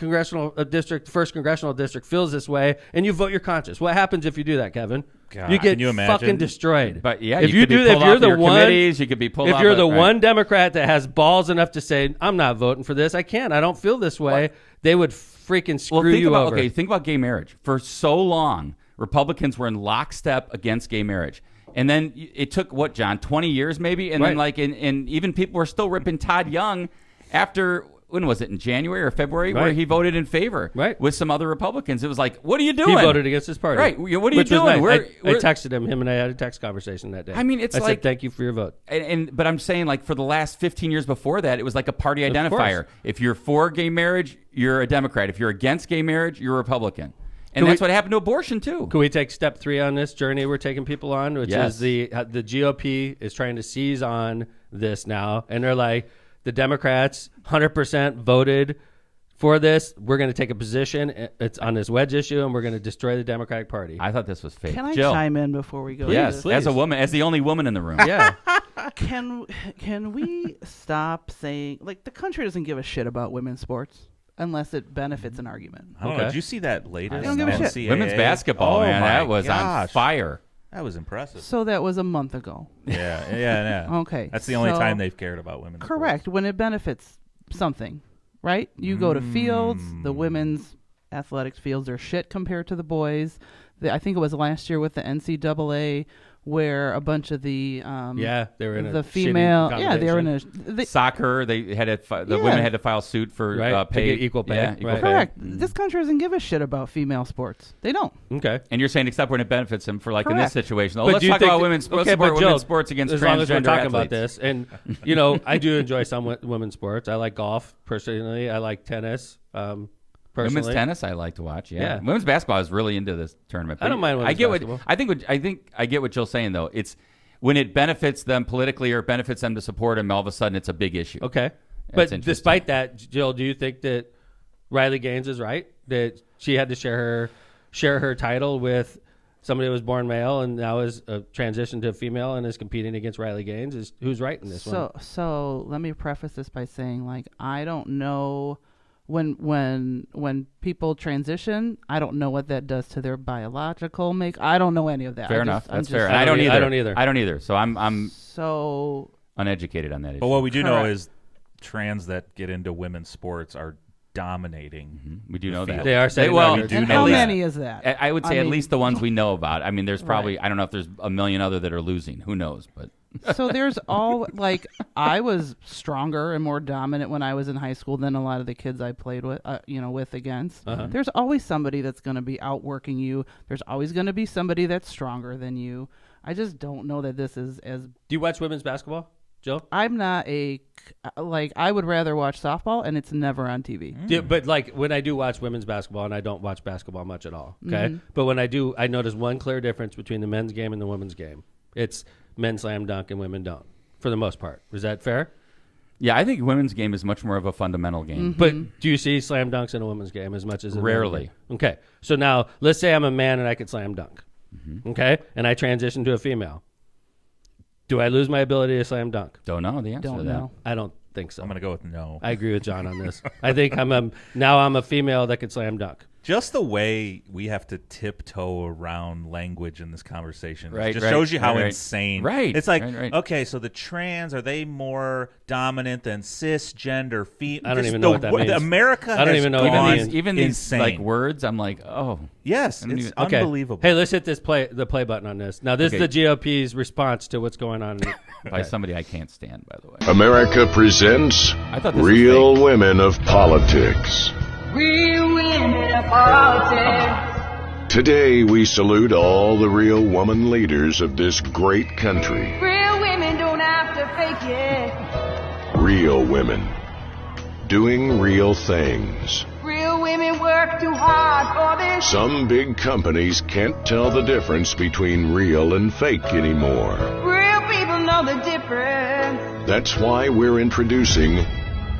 first congressional district feels this way, and you vote your conscience. What happens if you do that, Kevin?
God,
you get
can you imagine?
fucking destroyed.
But yeah,
if
you could be pulled
if you're
off
the
your
one
committees, you could be pulled
if
off
you're
it,
the
right.
one Democrat that has balls enough to say, I'm not voting for this, I don't feel this way, they would freaking screw you over.
Okay, think about gay marriage. For so long, Republicans were in lockstep against gay marriage. And then it took, what, John, 20 years maybe? And then and even people were still ripping Todd Young after, when was it, in January or February, where he voted in favor with some other Republicans. It was like, what are you doing?
He voted against his party.
Right. What are you
Which was
doing?
nice. I texted him and I had a text conversation that day.
I mean, I
said, thank you for your vote.
But I'm saying, like, for the last 15 years before that, it was like a party identifier.
course.
If you're for gay marriage, you're a Democrat. If you're against gay marriage, you're a Republican. And that's what happened to abortion, too.
Can we take step 3 on this journey we're taking people on, which is the GOP is trying to seize on this now. And they're like, the Democrats 100% voted for this. We're going to take a position. It's on this wedge issue, and we're going to destroy the Democratic Party.
I thought this was fake.
Can I
Jill.
chime in before we go?
Yes,
Please.
as a woman, as the only woman in the room.
Yeah.
Can we stop saying, like, the country doesn't give a shit about women's sports unless it benefits an argument?
I don't know.
Okay.
Did you see that latest?
I don't give a shit.
NCAA?
Women's basketball,
Oh
man,
my
that was
gosh.
on fire.
That was impressive.
So that was a month ago.
Yeah.
Okay.
That's the only
so-
time they've cared about women.
Correct. When it benefits something, right? You go to fields, the women's athletics fields are shit compared to the boys. I think it was last year with the NCAA where a bunch of the
they were in
the
a
female
shitty
they were in
combination.
a
Soccer, they had the women had to file suit for
Right, to
pay,
get equal pay.
Yeah, equal
Right.
pay.
correct. This country doesn't give a shit about female sports. They don't.
Okay.
And you're saying except when it benefits them, for like in this
Correct.
situation. Oh,
But
let's
do you
talk
think
about
that-
women's
okay,
support
but Jill,
women's sports against
as
transgender
long as we're talking about
athletes.
this, and I do enjoy some women's sports. I like golf personally. I like tennis. Personally.
Women's tennis, I like to watch. Yeah.
Yeah.
Women's basketball is really into this tournament.
I don't mind women's
I get
basketball.
I get what Jill's saying though. It's when it benefits them politically or benefits them to support them, all of a sudden it's a big issue.
Okay.
That's
But
interesting.
despite that, Jill, do you think that Riley Gaines is right? That she had to share her title with somebody who was born male and now is transitioned to a female and is competing against Riley Gaines? Who's right in this one?
So let me preface this by saying, like, I don't know when people transition, I don't know what that does to their biological make. I don't know any of that.
Fair enough. That's fair.
I
And I don't
don't
either.
either.
I don't either. So I'm
So
uneducated on that issue.
But what we do know
Correct.
is trans that get into women's sports are dominating.
Mm-hmm. We do know that.
They are saying
well,
that.
And how many is that?
I would say
I
at
mean-
least the ones we know about. I mean, there's probably,
Right.
I don't know if there's a million other that are losing. Who knows? But
So there's all like I was stronger and more dominant when I was in high school than a lot of the kids I played with, with against. There's always somebody that's going to be outworking you. There's always going to be somebody that's stronger than you. I just don't know that this is as.
Do you watch women's basketball, Joe?
I'm not I would rather watch softball, and it's never on TV.
Yeah, but like when I do watch women's basketball, and I don't watch basketball much at all, okay?
Mm-hmm.
But when I do, I notice one clear difference between the men's game and the women's game. It's men slam dunk and women don't, for the most part. Is that fair?
yeah, I think women's game is much more of a fundamental game.
But do you see slam dunks in a women's game as much as in a men's
Rarely.
game? Okay, so now let's say I'm a man and I could slam dunk, okay? And I transition to a female. Do I lose my ability to slam dunk?
Don't know the answer to
Don't
that.
know.
I don't think so.
I'm going to go with no.
I agree with John on this. I think I'm a female that could slam dunk.
Just the way we have to tiptoe around language in this conversation
Right,
just
right,
shows you how
right.
insane.
Right,
It's like,
right.
okay, so the trans, are they more dominant than cisgender female?
I don't even know what that means.
America
I don't
has
even know what that
gone
means.
Even these
insane.
like words, I'm like, oh,
Yes,
I don't
it's
even-
Okay.
unbelievable.
Hey, let's hit the play button on this. Now, this
Okay.
is the GOP's response to what's going on.
by somebody I can't stand, by the way.
America presents
I thought this was
Real
fake.
Women of Politics.
Real women of politics.
Today, we salute all the real woman leaders of this great country.
Real women don't have to fake it.
Real women. Doing real things.
Real women work too hard for this.
Some big companies can't tell the difference between real and fake anymore.
Real people know the difference.
That's why we're introducing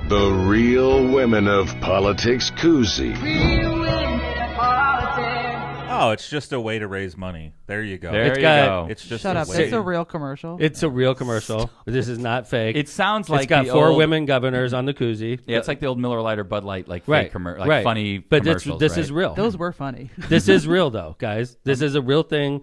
the Real Women of Politics koozie.
Real women of politics.
Oh, it's just a way to raise money. There you go.
There
It's
you
got-
go.
It's just
Shut
a
up!
way.
It's a real commercial.
It's a real commercial. This is not fake.
It sounds like
it's got
the
4
old-
women governors on the koozie.
Yeah, it's like the old Miller Lite or Bud Light, like
right,
fake
right.
funny
But
commercials.
this
right?
is real.
Those were funny.
This is real, though, guys. This is a real thing.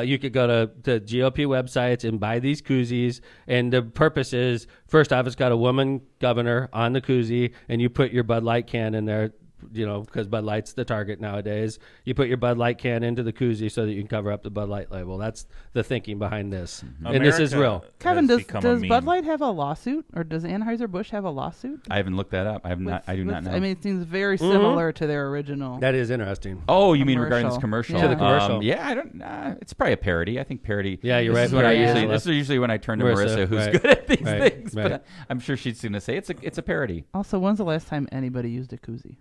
You could go to GOP websites and buy these koozies. And the purpose is, first off, it's got a woman governor on the koozie, and you put your Bud Light can in there, because Bud Light's the target nowadays. You put your Bud Light can into the koozie so that you can cover up the Bud Light label. That's the thinking behind this. And this is
America
real.
Kevin,
has
does
become a
Bud
meme.
Light have a lawsuit, or does Anheuser-Busch have a lawsuit?
I haven't looked that up. I do not know.
I mean, it seems very similar to their original.
That is interesting.
oh, you mean regarding this
commercial.
commercial?
Yeah. To the
commercial.
Yeah, I don't. It's probably a parody. I think parody.
Yeah, you're
this
right.
Is when I
Parody is
usually,
a
this is usually when I turn to
Marissa,
Marissa, who's
right.
good at these
Right,
things.
right.
But I'm sure she's going to say it's a parody.
Also, when's the last time anybody used a koozie?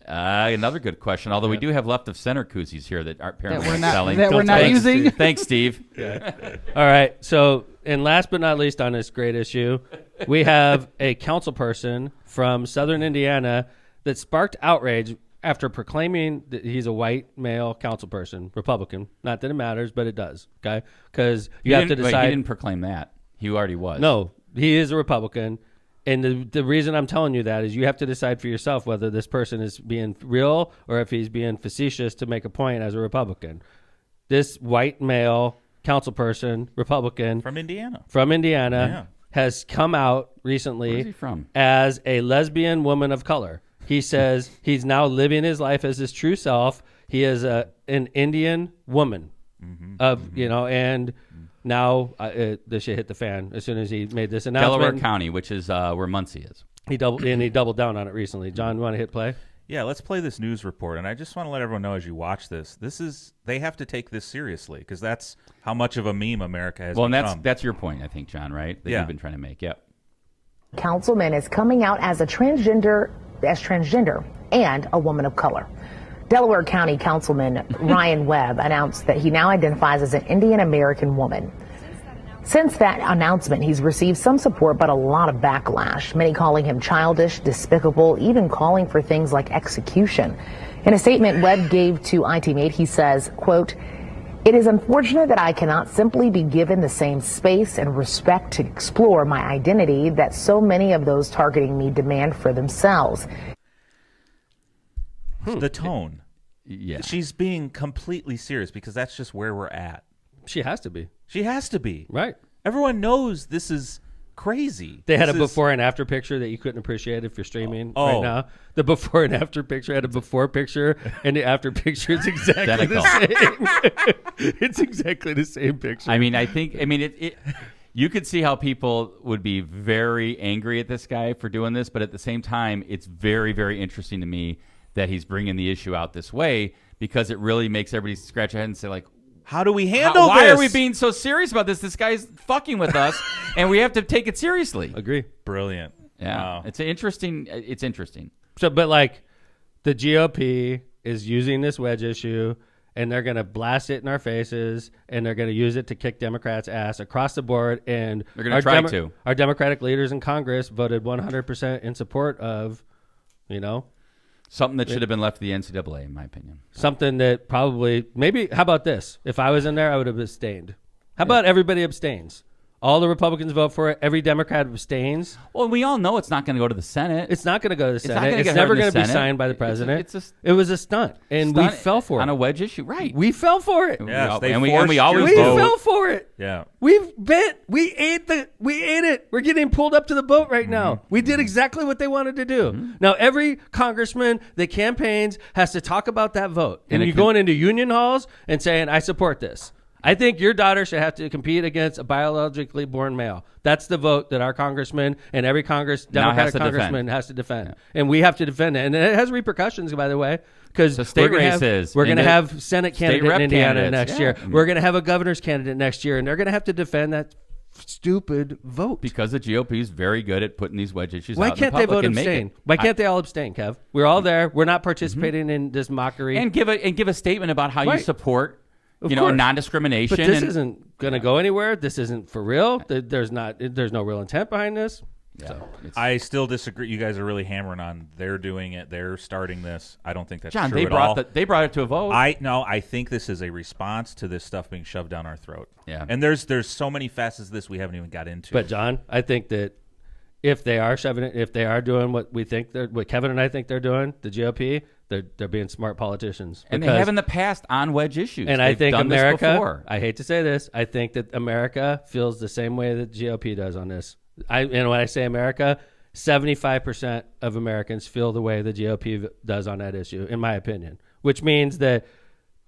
Another good question. Although we do have left of center koozies here that aren't apparently
we're not-
selling.
that we're not
Thanks,
using?
Thanks, Steve.
All right. So, and last but not least on this great issue, we have a council person from Southern Indiana that sparked outrage after proclaiming that he's a white male council person, Republican. Not that it matters, but it does. Okay, because you have to
Wait, he
decide.
didn't proclaim that. He already was.
No, he is a Republican. And the reason I'm telling you that is you have to decide for yourself whether this person is being real or if he's being facetious to make a point as a Republican. This white male council person, Republican
From Indiana.
Indiana,
Yeah.
has come out recently
Where's he from?
as a lesbian woman of color. He says he's now living his life as his true self. He is an Indian woman and now the shit hit the fan as soon as he made this announcement.
Delaware County, which is where Muncie is.
He doubled down on it recently. John, you want to hit play?
Yeah, let's play this news report. And I just want to let everyone know as you watch this, they have to take this seriously because that's how much of a meme America has
Well, and
become.
that's your point, I think, John, right? That
Yeah.
you've been trying to make. Yep.
Councilman is coming out as transgender and a woman of color. Delaware County Councilman Ryan Webb announced that he now identifies as an Indian American woman. Since that announcement, he's received some support, but a lot of backlash, many calling him childish, despicable, even calling for things like execution. In a statement Webb gave to ITMate, he says, quote, "It is unfortunate that I cannot simply be given the same space and respect to explore my identity that so many of those targeting me demand for themselves."
the tone.
Yeah.
She's being completely serious because that's just where we're at.
She has to be.
She has to be.
Right.
Everyone knows this is crazy.
They had
This
a
is-
before and after picture that you couldn't appreciate if you're streaming
Oh.
right now. The before and after picture had a before picture, and the after picture is exactly the same. It's exactly the same picture.
I mean, it you could see how people would be very angry at this guy for doing this, but at the same time, it's very, very interesting to me that he's bringing the issue out this way, because it really makes everybody scratch their head and say, like,
how do we handle
why
this?
are we being so serious about this? This guy's fucking with us, and we have to take it seriously.
Agree.
Brilliant.
Yeah,
Wow.
it's interesting. It's interesting.
So, but like, the GOP is using this wedge issue, and they're going to blast it in our faces, and they're going to use it to kick Democrats' ass across the board. And
they're going to try to.
Our Democratic leaders in Congress voted 100% in support of,
something that should have been left to the NCAA, in my opinion.
Something that probably, maybe, how about this? If I was in there, I would have abstained. How about everybody abstains? All the Republicans vote for it. Every Democrat abstains.
Well, we all know it's not going to go to the Senate.
It's not going to go to the Senate.
It's
It's never going to be signed by the president. It was a stunt, and we fell for it.
On a wedge issue, right.
We fell for it.
Yes,
and we always
we
vote.
fell for it.
Yeah.
We ate it. We're getting pulled up to the boat right now. We did exactly what they wanted to do. Now every congressman that campaigns has to talk about that vote. And you're going into union halls and saying, I support this. I think your daughter should have to compete against a biologically born male. That's the vote that our congressman and every Democratic congressman has to defend. Yeah. And we have to defend it. And it has repercussions, by the way, because
state races.
We're going to have Senate candidate in Indiana next year.
Yeah.
We're going to have a governor's candidate next year, and they're going to have to defend that stupid vote.
Because the GOP is very good at putting these wedge issues
Why
out
can't
in the
they
public
vote
and make
abstain?
it.
Why can't they all abstain, Kev? We're all there. We're not participating in this mockery.
And give a statement about how you support non-discrimination.
But this isn't going to go anywhere. This isn't for real. There's no real intent behind this.
Yeah.
So.
I still disagree. You guys are really hammering on they're doing it. They're starting this. I don't think that's
John,
true
they
at all.
they brought it to a vote.
I think this is a response to this stuff being shoved down our throat.
Yeah.
And there's so many facets of this we haven't even got into.
But John, I think that if they are shoving it, if they are doing what Kevin and I think they're doing, the GOP, they're being smart politicians.
And they have in the past on wedge issues.
And
They've
I think
done this
America,
before.
I hate to say this, I think that America feels the same way that GOP does on this. And when I say America, 75% of Americans feel the way the GOP does on that issue, in my opinion, which means that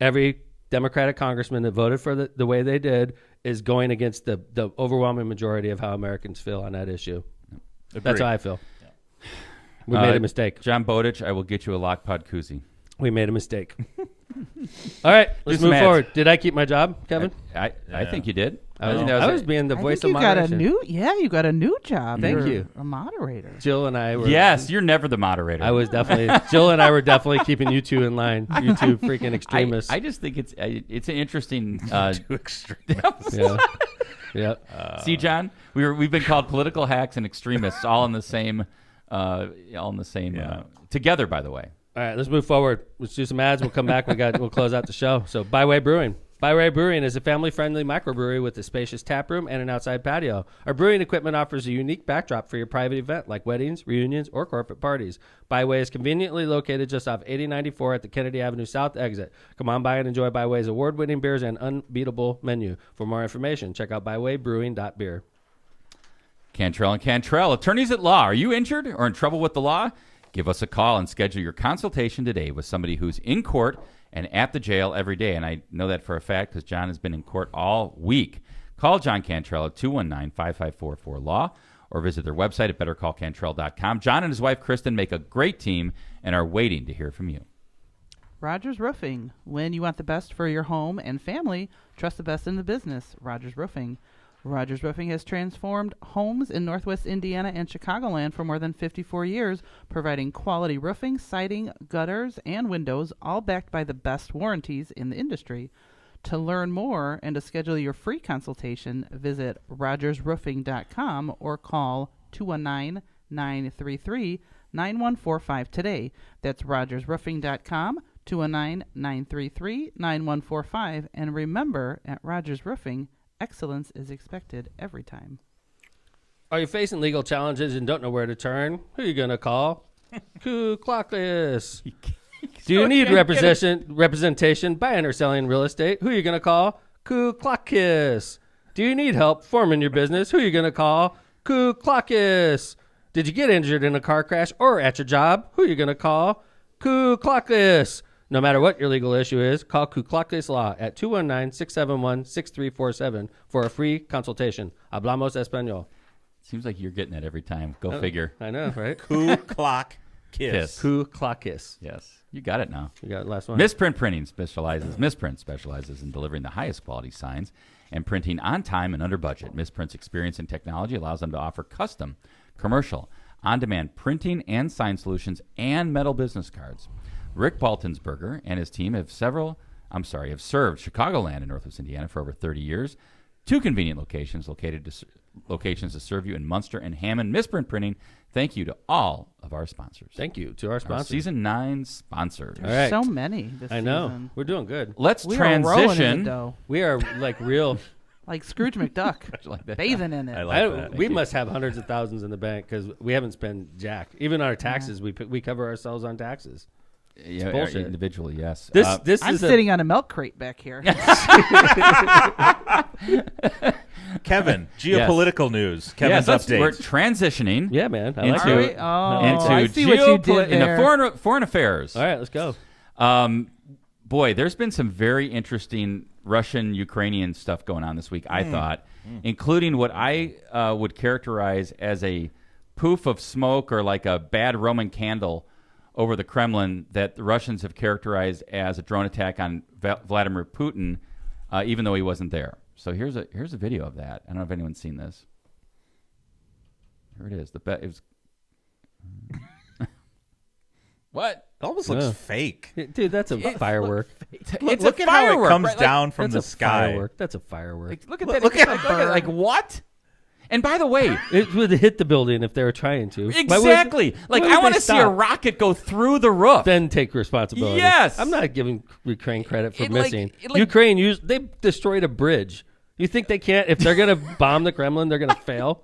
every Democratic congressman that voted for the way they did is going against the overwhelming majority of how Americans feel on that issue.
Agreed.
That's how I feel. Yeah. We made a mistake.
John Bowditch, I will get you a Lockpod koozie.
We made a mistake. All right, let's move forward. Did I keep my job, Kevin?
I think you did.
I was being the voice of
you
moderation.
You got a new job.
Thank
You're
you.
a moderator.
Jill and I were.
Yes, you're never the moderator.
I was definitely. Jill and I were definitely keeping you two in line. You two freaking extremists.
I just think it's an interesting.
Two extremists.
Yeah.
See, John, we've been called political hacks and extremists, all in the same, together. By the way.
All right, let's move forward. Let's do some ads. We'll come back. We'll close out the show. So, Byway Brewing. Byway Brewing is a family-friendly microbrewery with a spacious tap room and an outside patio. Our brewing equipment offers a unique backdrop for your private event, like weddings, reunions, or corporate parties. Byway is conveniently located just off 8094 at the Kennedy Avenue South exit. Come on by and enjoy Byway's award-winning beers and unbeatable menu. For more information, check out bywaybrewing.beer.
Cantrell and Cantrell, attorneys at law. Are you injured or in trouble with the law? Give us a call and schedule your consultation today with somebody who's in court and at the jail every day. And I know that for a fact because John has been in court all week. Call John Cantrell at 219-5544-LAW or visit their website at bettercallcantrell.com. John and his wife, Kristen, make a great team and are waiting to hear from you.
Rogers Roofing. When you want the best for your home and family, trust the best in the business. Rogers Roofing. Rogers Roofing has transformed homes in Northwest Indiana and Chicagoland for more than 54 years, providing quality roofing, siding, gutters, and windows, all backed by the best warranties in the industry. To learn more and to schedule your free consultation, visit rogersroofing.com or call 219-933-9145 today. That's rogersroofing.com, 219-933-9145. And remember, at Rogers Roofing, excellence is expected every time.
Are you facing legal challenges and don't know where to turn? Who are you going to call? Ku Klux. Do you need representation buying or selling real estate? Who are you going to call? Ku Klux. Do you need help forming your business? Who are you going to call? Ku Klux. Did you get injured in a car crash or at your job? Who are you going to call? Ku Klux. No matter what your legal issue is, call Ku Klux Law at 219-671-6347 for a free consultation. Hablamos español.
Seems like you're getting it every time. Go figure.
I know, right?
Ku Klux Kiss.
Ku Klux.
Yes, you got it now.
You got the last one.
Misprint specializes in delivering the highest quality signs and printing on time and under budget. Misprint's experience in technology allows them to offer custom, commercial, on-demand printing and sign solutions and metal business cards. Rick Baltonsberger and his team have served Chicagoland and Northwest Indiana for over 30 years. 2 convenient locations to serve you in Munster and Hammond. Misprint Printing, thank you to all of our sponsors.
Thank you to our sponsors.
Season 9 sponsors.
All right.
So many this
I know.
season.
We're doing good.
Let's
We are rolling in
transition.
it, though.
We are like real.
Like Scrooge McDuck,
Like that.
bathing in it.
I like that.
We must have hundreds of thousands in the bank because we haven't spent jack. Even our taxes, we cover ourselves on taxes.
Yeah,
bullshit.
individually, yes.
This
I'm
is
sitting on a milk crate back here.
Kevin, geopolitical news. Kevin's update.
We're transitioning
yeah, man. I
into,
like
Are we?
it.
Oh,
into
I see what you did
into
there.
foreign affairs.
All right, let's go.
Boy, there's been some very interesting Russian-Ukrainian stuff going on this week, I thought, including what I would characterize as a poof of smoke or like a bad Roman candle over the Kremlin that the Russians have characterized as a drone attack on Vladimir Putin, even though he wasn't there. So here's a video of that. I don't know if anyone's seen this. Here it is. It was what?
It almost looks fake.
Dude, that's a firework.
It's
Look
a
at how it
firework.
comes
right?
down from
That's
the
a
sky.
firework. That's a firework.
Like, look at that.
Look
Look
at
at like what? And by the way,
It would hit the building if they were trying to.
exactly. Like
why
I
would
want
they
to see a
stop?
rocket go through the roof.
Then take responsibility.
Yes.
I'm not giving Ukraine credit for
It, like-
missing.
it, like-
Ukraine they destroyed a bridge. You think they can't? If they're gonna bomb the Kremlin, they're gonna fail.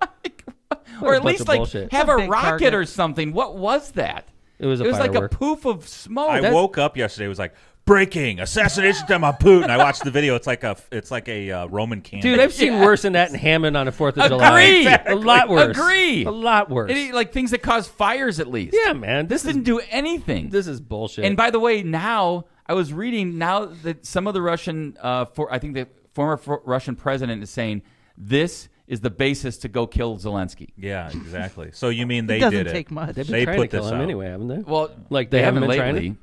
or
a
at
bunch
least
of
like
bullshit.
have
It's a
a
big
rocket
target.
or something. What was that?
It was a
like a
firework.
poof of smoke.
I woke up yesterday. It was like breaking assassination attempt on Putin. I watched the video. It's like a Roman candle.
Dude, I've seen worse than that in Hammond on the 4th of
Agree.
July.
Exactly.
A lot worse.
Agree.
A lot worse.
Like things that cause fires at least.
Yeah, man.
This didn't do anything.
This is bullshit.
And by the way, now I was reading now that some of the Russian, I think the former Russian president is saying this is the basis to go kill Zelensky.
Yeah, exactly. So you mean they
It doesn't
did it?
take much.
they've been
they
trying
put
to kill
this
him
out.
anyway, haven't they?
Well,
Like, they haven't been trying to?
lately.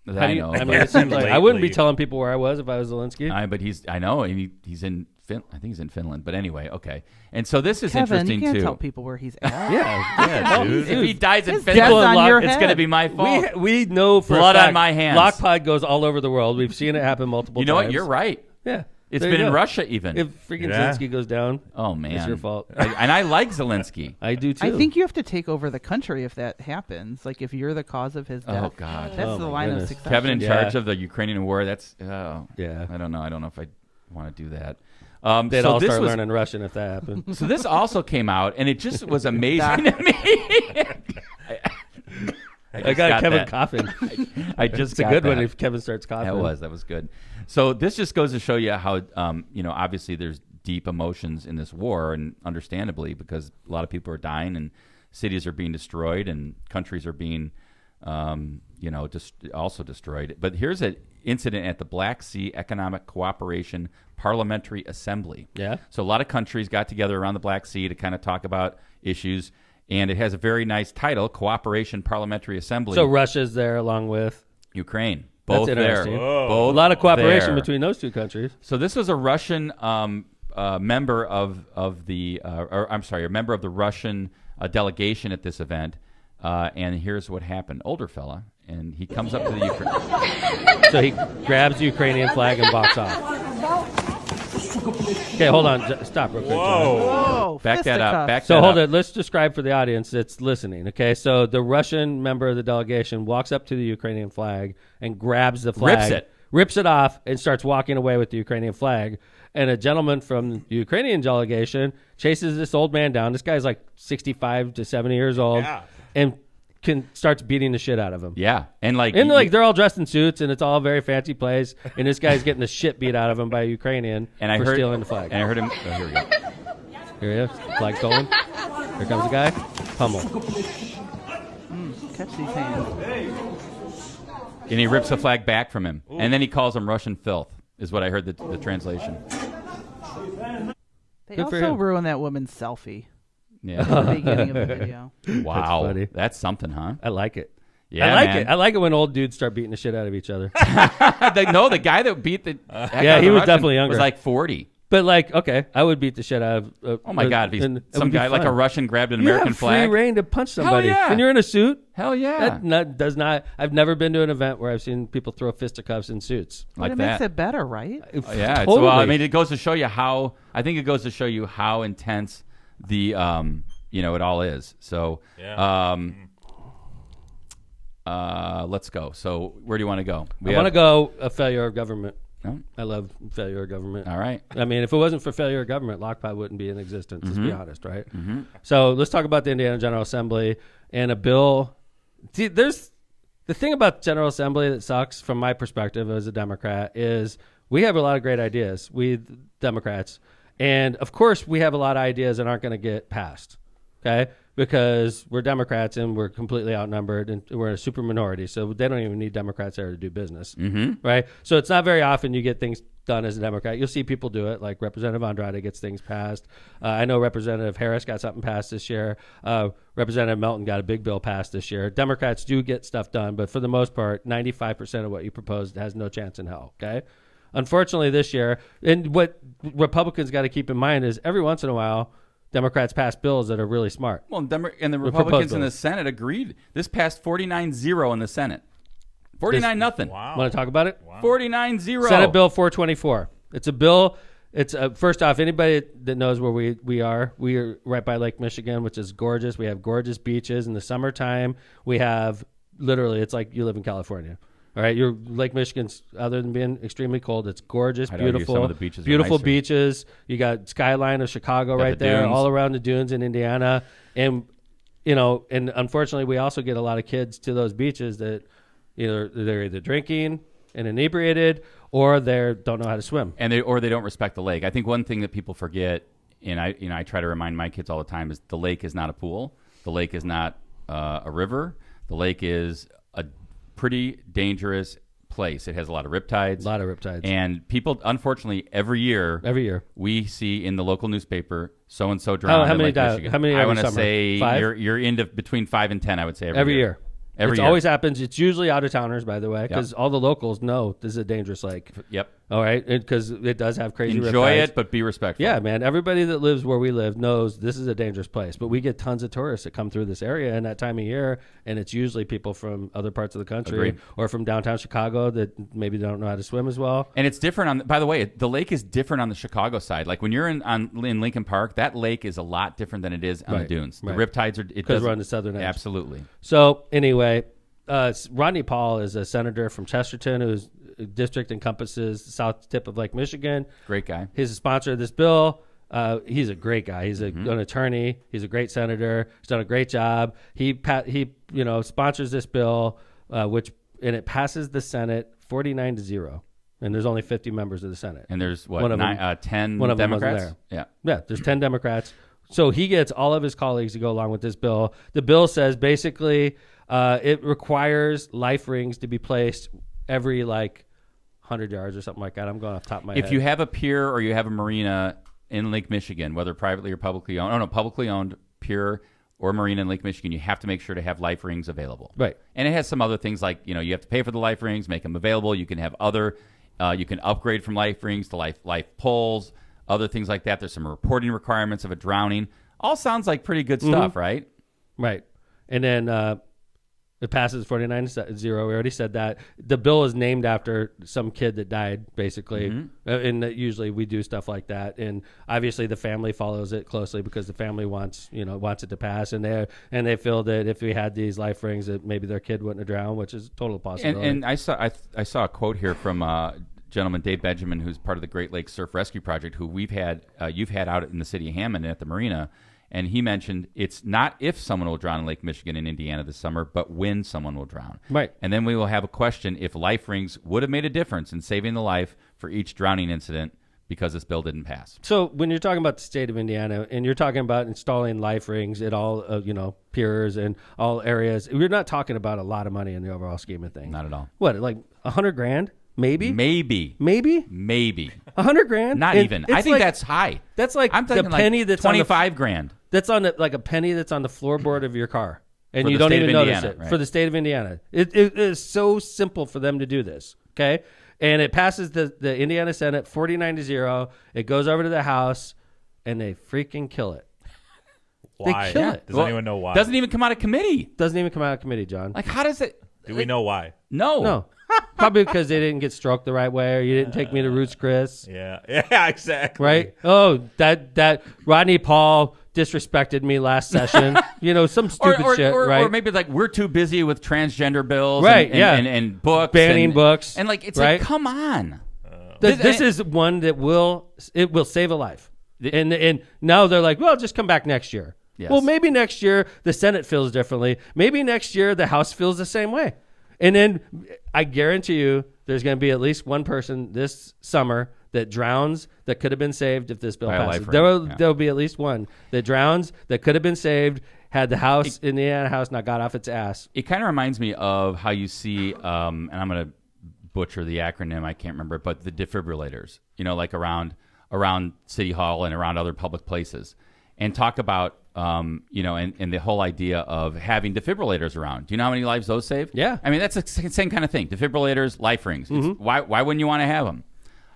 That
How
I
do you-
know.
I mean, it seems like I wouldn't be
Lately.
telling people where I was if I was Zelensky.
But I know, and he's in. I think he's in Finland. But anyway, okay. And so this is
Kevin,
interesting
you can't
too.
tell people where he's at.
Yeah, dude.
If he dies in
His
Finland,
death's on your
it's
head.
going to be my fault.
We know for
Blood
a
on
fact,
my hands.
Lockpod goes all over the world. We've seen it happen multiple
You know
times.
what? You're right.
Yeah.
It's
There
been
you
in
go.
Russia even.
If freaking
Yeah.
Zelensky goes down,
oh man,
it's your fault.
And I like Zelensky.
I do too.
I think you have to take over the country if that happens. Like if you're the cause of his death.
Oh God.
That's
Oh,
the
my
line
goodness.
of success.
Kevin in
Yeah.
charge of the Ukrainian war. That's
Yeah.
I don't know. I don't know if I want to do that.
They'd
so
all
this
start
was,
learning Russian if that happened.
So this also came out, and it just was amazing to me.
I got Kevin
that.
coughing.
I just
It's a
got
good one
that.
if Kevin starts coughing.
That was good. So this just goes to show you how obviously there's deep emotions in this war, and understandably, because a lot of people are dying and cities are being destroyed and countries are being also destroyed. But here's an incident at the Black Sea Economic Cooperation Parliamentary Assembly.
Yeah.
So a lot of countries got together around the Black Sea to kind of talk about issues, and it has a very nice title, Cooperation Parliamentary Assembly.
So Russia's there along with
Ukraine.
That's
Both there.
interesting.
Both
a lot of cooperation
there.
between those two countries.
So this was a Russian member of the a member of the Russian delegation at this event, and here's what happened. Older fella, and he comes up to the Ukraine.
So he grabs the Ukrainian flag and walks off. Okay, hold on. Stop real quick. John.
Whoa,
Back that up.
fisticuffs.
Back
So
that
hold
up.
it. Let's describe for the audience that's listening. Okay, so the Russian member of the delegation walks up to the Ukrainian flag and grabs the flag, rips it off, and starts walking away with the Ukrainian flag. And a gentleman from the Ukrainian delegation chases this old man down. This guy's like 65 to 70 years old, and starts beating the shit out of him.
Yeah, and
they're all dressed in suits, and it's all a very fancy place. And this guy's getting the shit beat out of him by a Ukrainian
and I
for
heard
stealing the flag.
And I heard him. Oh, here we go.
Here he is. Flag's going. Here comes the guy. Pummel.
Catch these hands.
And he rips the flag back from him. And then he calls him Russian filth, is what I heard the translation.
They
Good for
also
him.
ruined that woman's selfie
Yeah.
at the beginning of the video.
Wow.
funny.
That's something, huh?
I like it.
Yeah,
I like
man.
it. I like it when old dudes start beating the shit out of each other.
The guy that beat the heck
Yeah,
out of
he
the
was
Russian
definitely younger.
was like 40.
But like, okay, I would beat the shit out of.
Oh my God! If he's
and it
some
would be
guy like a
fun.
Russian grabbed an
You
American
have
flag.
free reign to punch somebody.
yeah.
When you're in a suit,
Hell yeah!
that does not. I've never been to an event where I've seen people throw fisticuffs in suits.
But
like
it
that.
makes it better, right?
Yeah,
totally.
well, I mean, it goes to show you how. I think it goes to show you how intense the it all is. So, let's go. So, where do you want to go?
I want to go a failure of government.
No?
I love failure of government.
All right.
I mean, if it wasn't for failure of government, Lockpot wouldn't be in existence, let's be honest, right? So let's talk about the Indiana General Assembly and a bill. See, there's the thing about General Assembly that sucks from my perspective as a Democrat is we have a lot of great ideas, we Democrats. And, of course, we have a lot of ideas that aren't going to get passed, okay? Because we're Democrats and we're completely outnumbered and we're in a super minority, so they don't even need Democrats there to do business, right? So it's not very often you get things done as a Democrat. You'll see people do it, like Representative Andrade gets things passed. I know Representative Harris got something passed this year. Representative Melton got a big bill passed this year. Democrats do get stuff done, but for the most part, 95% of what you proposed has no chance in hell, okay? Unfortunately, this year, and what Republicans got to keep in mind is every once in a while, Democrats pass bills that are really smart.
Well, and the Republicans in the Senate agreed. This passed 49-0 in the Senate. 49-0.
Wow.
Want to talk about it?
49-0.
Senate Bill 424. It's a bill. It's first off, anybody that knows where we are right by Lake Michigan, which is gorgeous. We have gorgeous beaches in the summertime. We have literally, it's like you live in California. All right, your Lake Michigan's, other than being extremely cold, it's gorgeous,
I'd argue
beautiful.
some of the beaches are
beautiful
nicer.
beaches. You got skyline of Chicago
Got
right
the
there,
dunes.
all around the dunes in Indiana, and and unfortunately, we also get a lot of kids to those beaches that they're either drinking and inebriated, or they don't know how to swim,
and they don't respect the lake. I think one thing that people forget, and I try to remind my kids all the time, is the lake is not a pool. The lake is not a river. The lake is a pretty dangerous place. It has a lot of riptides. And people, unfortunately, every year we see in the local newspaper so-and-so drowned
how
in
many
Lake
die?
Michigan.
How many
I
every
want to
summer?
say
5?
you're into between 5 and 10, I would say, every year.
It always happens. It's usually out-of-towners, by the way, because
Yep.
all the locals know this is a dangerous lake.
Yep.
All right? Because it does have crazy
Enjoy
riptides.
it, but be respectful.
Yeah, man. Everybody that lives where we live knows this is a dangerous place. But we get tons of tourists that come through this area in that time of year, and it's usually people from other parts of the country
Agreed.
or from downtown Chicago that maybe don't know how to swim as well.
And it's different by the way, the lake is different on the Chicago side. Like when you're in Lincoln Park, that lake is a lot different than it is on the dunes. The riptides are...
Because we're on the southern edge.
Absolutely.
So anyway, Rodney Paul is a senator from Chesterton whose district encompasses the south tip of Lake Michigan.
Great guy.
He's a sponsor of this bill. He's a great guy. He's an attorney. He's a great senator. He's done a great job. He sponsors this bill, and it passes the Senate 49-0. And there's only 50 members of the Senate.
And there's 10
one of
Democrats?
them wasn't there. Yeah, there's 10 Democrats. So he gets all of his colleagues to go along with this bill. The bill says basically it requires life rings to be placed every 100 yards or something like that. I'm going off the top of my head.
If you have a pier or you have a marina in Lake Michigan, whether privately or publicly owned, publicly owned pier or marina in Lake Michigan, you have to make sure to have life rings available.
Right.
And it has some other things like, you have to pay for the life rings, make them available. You can have other, you can upgrade from life rings to life poles, other things like that. There's some reporting requirements of a drowning. All sounds like pretty good stuff, right?
Right. And then it passes 49-0. We already said that. The bill is named after some kid that died, basically. And usually we do stuff like that. And obviously the family follows it closely because the family wants it to pass. And they feel that if we had these life rings, that maybe their kid wouldn't have drowned, which is a total possibility.
And I saw a quote here from gentleman Dave Benjamin, who's part of the Great Lakes Surf Rescue Project, who you've had out in the city of Hammond at the marina. And he mentioned it's not if someone will drown in Lake Michigan in Indiana this summer, but when someone will drown.
Right.
And then we will have a question if life rings would have made a difference in saving the life for each drowning incident because this bill didn't pass.
So when you're talking about the state of Indiana and you're talking about installing life rings at all, piers and all areas, we're not talking about a lot of money in the overall scheme of things.
Not at all.
What, like $100,000? Maybe.
100
grand?
Not
And
even.
it's
I think
like,
that's high.
That's like
I'm
the
thinking
penny
like
that's
25 grand.
That's on like a penny that's on the floorboard of your car. And
For
you
the
don't
state
even
of
notice
Indiana,
it
right.
for the state of Indiana. It is so simple for them to do this. Okay. And it passes the Indiana Senate 49-0. It goes over to the House and they freaking kill it.
Why?
They kill it.
Does anyone know why?
Doesn't even come out of committee.
Doesn't even come out of committee, John.
Like, how does it?
Do we know why?
No.
Probably because they didn't get stroked the right way, or you didn't take me to Roots Chris.
Yeah, exactly.
Right? Oh, that Rodney Paul disrespected me last session. Some stupid shit, right?
Or maybe like we're too busy with transgender bills,
Right,
and books,
banning books,
and like it's
right?
like, come on.
This is one that will save a life. And now they're like, well, just come back next year.
Yes.
Well, maybe next year the Senate feels differently. Maybe next year the House feels the same way. And then I guarantee you there's going to be at least one person this summer that drowns that could have been saved if this bill
By a
passes.
life ring,
There'll be at least one that drowns that could have been saved had the House, Indiana House, not got off its ass.
It kind of reminds me of how you see, and I'm going to butcher the acronym, I can't remember it, but the defibrillators, like around City Hall and around other public places, and talk about, and the whole idea of having defibrillators around. Do you know how many lives those save?
Yeah.
I mean, that's the same kind of thing. Defibrillators, life rings. Why wouldn't you want to have them?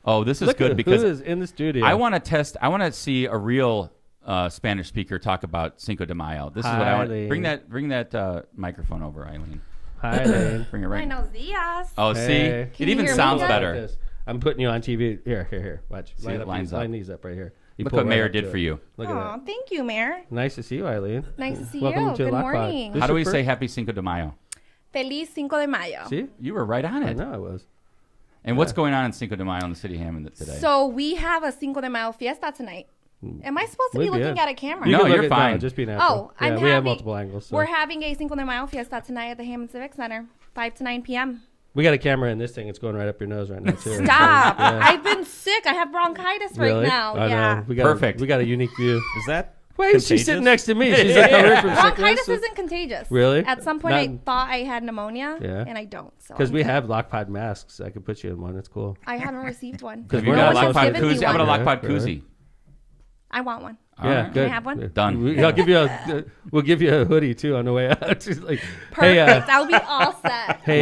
Oh, this is
Look
good
at
because
who is in the studio.
I want to see a real Spanish speaker talk about Cinco de Mayo. This is what I want.
Eileen.
Bring that microphone over, Eileen.
Hi, Eileen.
Bring it right.
Buenos dias.
Oh,
Hey.
see,
Can
it
you
even
hear me
sounds
good?
better.
Like this. I'm putting you on TV. Here. Watch.
See, it lines up.
Line these up right here. You
Look
pull
what
right
Mayor
up
did
to
for
it.
you.
Look at
Aw,
that.
thank you, Mayor.
Nice to see you, Eileen.
Nice to see
Welcome
you.
to
Good
Lockpod.
morning.
This
How
is
do we
your
say
first-
Happy Cinco de Mayo?
Feliz Cinco de Mayo.
See?
You were right on
I
it.
know I was.
And what's going on in Cinco de Mayo in the city of Hammond today?
So we have a Cinco de Mayo fiesta tonight. Am I supposed to be
Maybe,
looking
yeah.
at a camera?
No,
can look
you're
at-
fine.
just be natural.
Oh, I'm
we have
having-
multiple angles. So.
We're having a Cinco de Mayo fiesta tonight at the Hammond Civic Center, 5 to 9 p.m.
We got a camera in this thing. It's going right up your nose right now, too.
Stop.
Yeah.
I've been sick. I have bronchitis right
Really?
now.
I
Yeah.
know. We got
Perfect.
We got a unique view.
Is that
Wait, she's
contagious?
sitting next to me. She's like away from
Bronchitis
sickness.
isn't contagious.
Really?
At some point, I
Not-
thought I had pneumonia,
Yeah.
and I don't.
Because
So
we have Lockpod masks. I could put you in one. It's cool.
I haven't received one.
Because
you
we're
got a
not
one
Lockpod
has given me
koozie? How about a
one.
Lockpod
Yeah,
koozie?
I want one.
All
Yeah,
right.
good.
I have one?
Done.
I'll give you we'll give you a hoodie too on the way out. She's like,
Perfect. I'll be all set.
hey,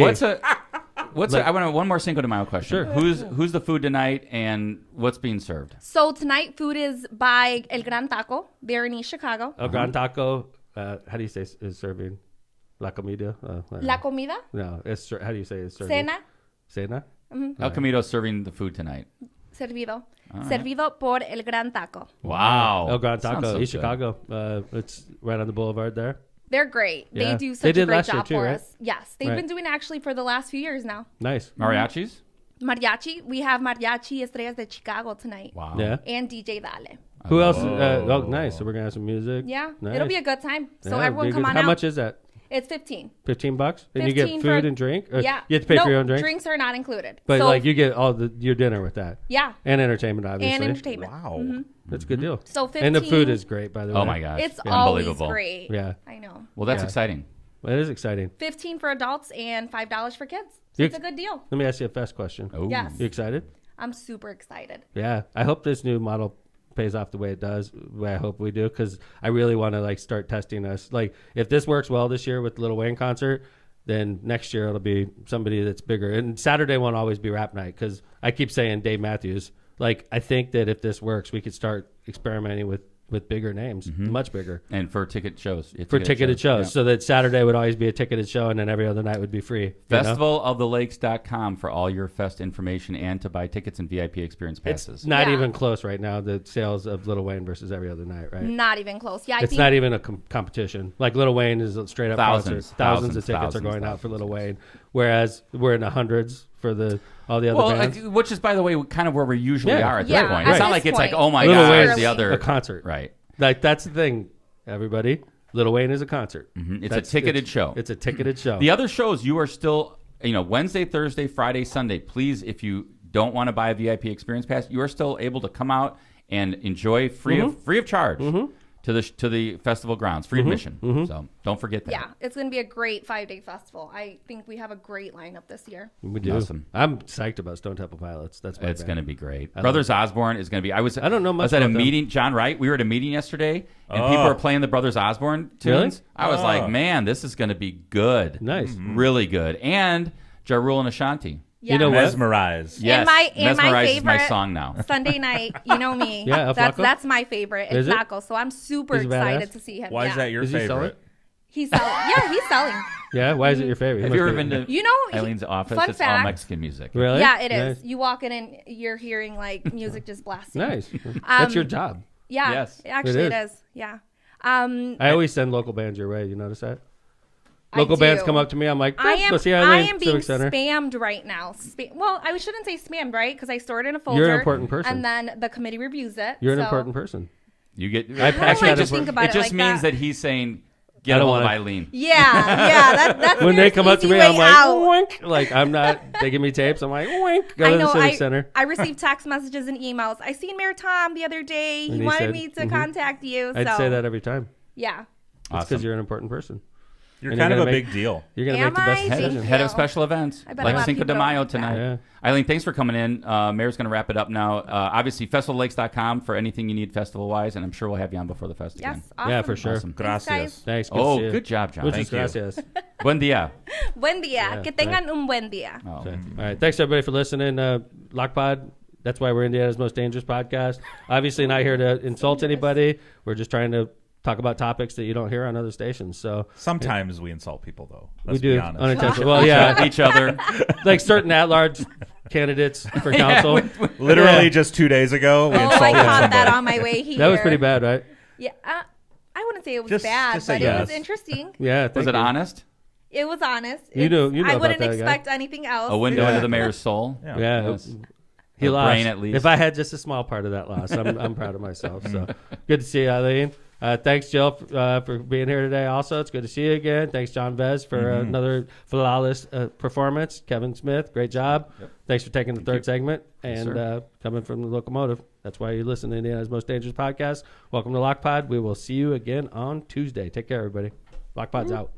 I want one more Cinco de Mayo question.
Sure.
Who's the food tonight and what's being served?
So tonight, food is by El Gran Taco. They're in East Chicago.
El Gran Taco. How do you say is serving? La comida.
La comida,
No, it's how do you say it's serving?
cena,
Cena.
El Camino serving the food tonight.
servido. Servido por El Gran Taco.
Wow.
El Gran
Sounds
Taco,
so
East
good.
Chicago. It's right on the boulevard there.
They're great.
Yeah.
They do
They
such a
did
great
last year
job
too,
for
right?
us. Yes, they've
Right.
been doing it actually for the last few years now.
Nice.
Mariachis?
Mariachi. We have Mariachi Estrellas de Chicago tonight.
Wow.
Yeah.
And DJ Dale.
Who else? Oh, nice. So we're gonna have some music.
Yeah,
Nice.
it'll be a good time. So
Yeah,
everyone
be
come
good.
on
How
out.
much is that?
It's $15.
$15, and you get
15
food
for-
and drink. Or
Yeah.
you have to pay for your own drink.
Drinks are not included.
But
so,
like you get all your dinner with that.
yeah,
And entertainment, obviously.
and entertainment.
Wow.
That's a good deal.
So 15.
And the food is great, by the way.
Oh my gosh.
It's always
Unbelievable.
great.
Yeah.
I know.
Well, that's
Yeah.
exciting.
Well, it is exciting.
15 for adults and $5 for kids. So
You-
it's a good deal.
Let me ask you a fast question.
Oh.
Yes.
You excited?
I'm super excited.
Yeah. I hope this new model pays off the way it does. The way I hope we do, because I really want to like start testing us. Like if this works well this year with the Lil Wayne concert, then next year it'll be somebody that's bigger. And Saturday won't always be rap night because I keep saying Dave Matthews. Like I think that if this works, we could start experimenting with bigger names, much bigger.
And for ticket shows.
For ticketed shows,
Yeah.
so that Saturday would always be a ticketed show, and then every other night would be free. you know?
FestivaloftheLakes.com for all your fest information and to buy tickets and VIP experience passes.
It's not
Yeah.
even close right now. The sales of Lil Wayne versus every other night, right?
Not even close. Yeah, I
It's
think
not even a competition. Like Lil Wayne is a straight up
Thousands,
concert. Thousands of tickets
thousands,
are going out for
thousands,
Lil
yes.
Wayne, whereas we're in the hundreds for all the other
Well,
bands.
which is, by the way, kind of where we usually
Yeah.
are at
Yeah,
this point.
at
It's not
this
like it's like,
point.
oh my
Lil
God,
Wayne's
the other
a concert.
Right.
Like that's the thing, everybody. Lil Wayne is a concert.
It's
That's-
a ticketed show.
It's a ticketed show.
The other shows you are still, Wednesday, Thursday, Friday, Sunday. Please, if you don't want to buy a VIP experience pass, you are still able to come out and enjoy free of charge to the festival grounds, free admission. So don't forget that.
Yeah, it's going to be a great 5-day festival. I think we have a great lineup this year.
We do.
Awesome.
I'm psyched about Stone Temple Pilots. That's my
It's
band.
going to be great. Brothers Osborne is going to be. I don't know much. I was at a
about them.
meeting. John Wright. We were at a meeting yesterday, and people were playing the Brothers Osborne tunes.
Really?
I was like, man, this is going to be good.
Nice.
Really good. And Ja Rule and Ashanti.
Yeah.
You know what?
Mesmerize.
Yes,
and my
Mesmerize
favorite
is my song now.
Sunday night, you know me.
Yeah,
that's my favorite.
Is
It's
it?
Flaco, so I'm super
He's a
excited
badass?
to see him.
Why is that your
Is he selling?
favorite?
He's selling. Yeah, he's selling.
Yeah, why is it your favorite?
Have you ever been to
You know,
Eileen's office?
fun
It's all
fact-
Mexican music.
Really?
Yeah, it is.
Nice.
You walk in and you're hearing like music just blasting.
Nice. That's your job.
Yeah.
Yes.
Actually,
It
it
is.
is. Yeah.
I always send local bands your way. You notice that?
I
Local bands
do.
come up to me. I'm like,
I
go see Eileen,
am being
Civic Center.
spammed right now. Well, I shouldn't say spammed, right? Because I store it in a folder.
You're an important person.
And then the committee reviews it.
You're an
so-
important person.
You get.
I
don't
actually
like
had
to
a-
think about
It
it
just
like
means
that.
that he's saying,
I
"Get a
don't
hold of
wanna-
Eileen."
Yeah, that's
When they
there's
come up to
easy
me,
way
I'm like,
out.
wink. Like, I'm not, they give me tapes. I'm like, wink. Go
I
to
know.
the Civic Center.
I received text messages and emails. I seen Mayor Tom the other day.
And
He
he
wanted
said,
me to contact you.
I'd
so
say that every time.
yeah.
It's
Awesome.
because you're an important person.
You're
And
kind of
you're
a
gonna make-
big deal.
You're going to
Am
make the best
I?
decision.
Thank
Head
you.
of special events,
I bet a
like
lot of
Cinco de
people don't
Mayo
like that.
tonight.
Yeah.
Eileen, thanks for coming in. Mayor's going to wrap it up now. Obviously, festivallakes.com for anything you need festival-wise, and I'm sure we'll have you on before the fest again.
Yes. Awesome.
Yeah, for sure.
Awesome.
Gracias.
guys.
Thanks. Good to
Oh,
see you.
good job, John.
Muchas
Thank you.
gracias.
Buen dia.
Buen dia.
Yeah,
Que tengan un buen dia.
Oh.
So, all right. Thanks, everybody, for listening. Lockpod, that's why we're Indiana's most dangerous podcast. Obviously, not here to insult anybody. We're just trying to talk about topics that you don't hear on other stations. So
Sometimes we insult people, though.
we
Let's
do
be honest.
unintentionally. Well, yeah,
Each other.
like certain at-large candidates for council.
Literally
Yeah.
just 2 days ago, we
Oh, I
insulted
caught
somebody.
that on my way here.
That was pretty bad, right?
Yeah. I wouldn't say it was
Just
bad,
say
but it was
yes.
interesting.
Yeah.
Was
thank
it
you.
honest?
It was honest.
You know
I
about
wouldn't
that guy.
expect anything else.
A window
Yeah.
into the mayor's soul.
Yeah.
Yeah.
Yes.
He
A
lost.
brain, at least.
If I had just a small part of that loss, I'm proud of myself. So good to see you, Eileen. Thanks, Jill, for being here today. Also, it's good to see you again. Thanks, John Vez, for another flawless performance. Kevin Smith, great job. Thanks for taking the third segment and coming from the locomotive. That's why you listen to Indiana's Most Dangerous Podcast. Welcome to Lockpod. We will see you again on Tuesday. Take care, everybody. Lockpod's out.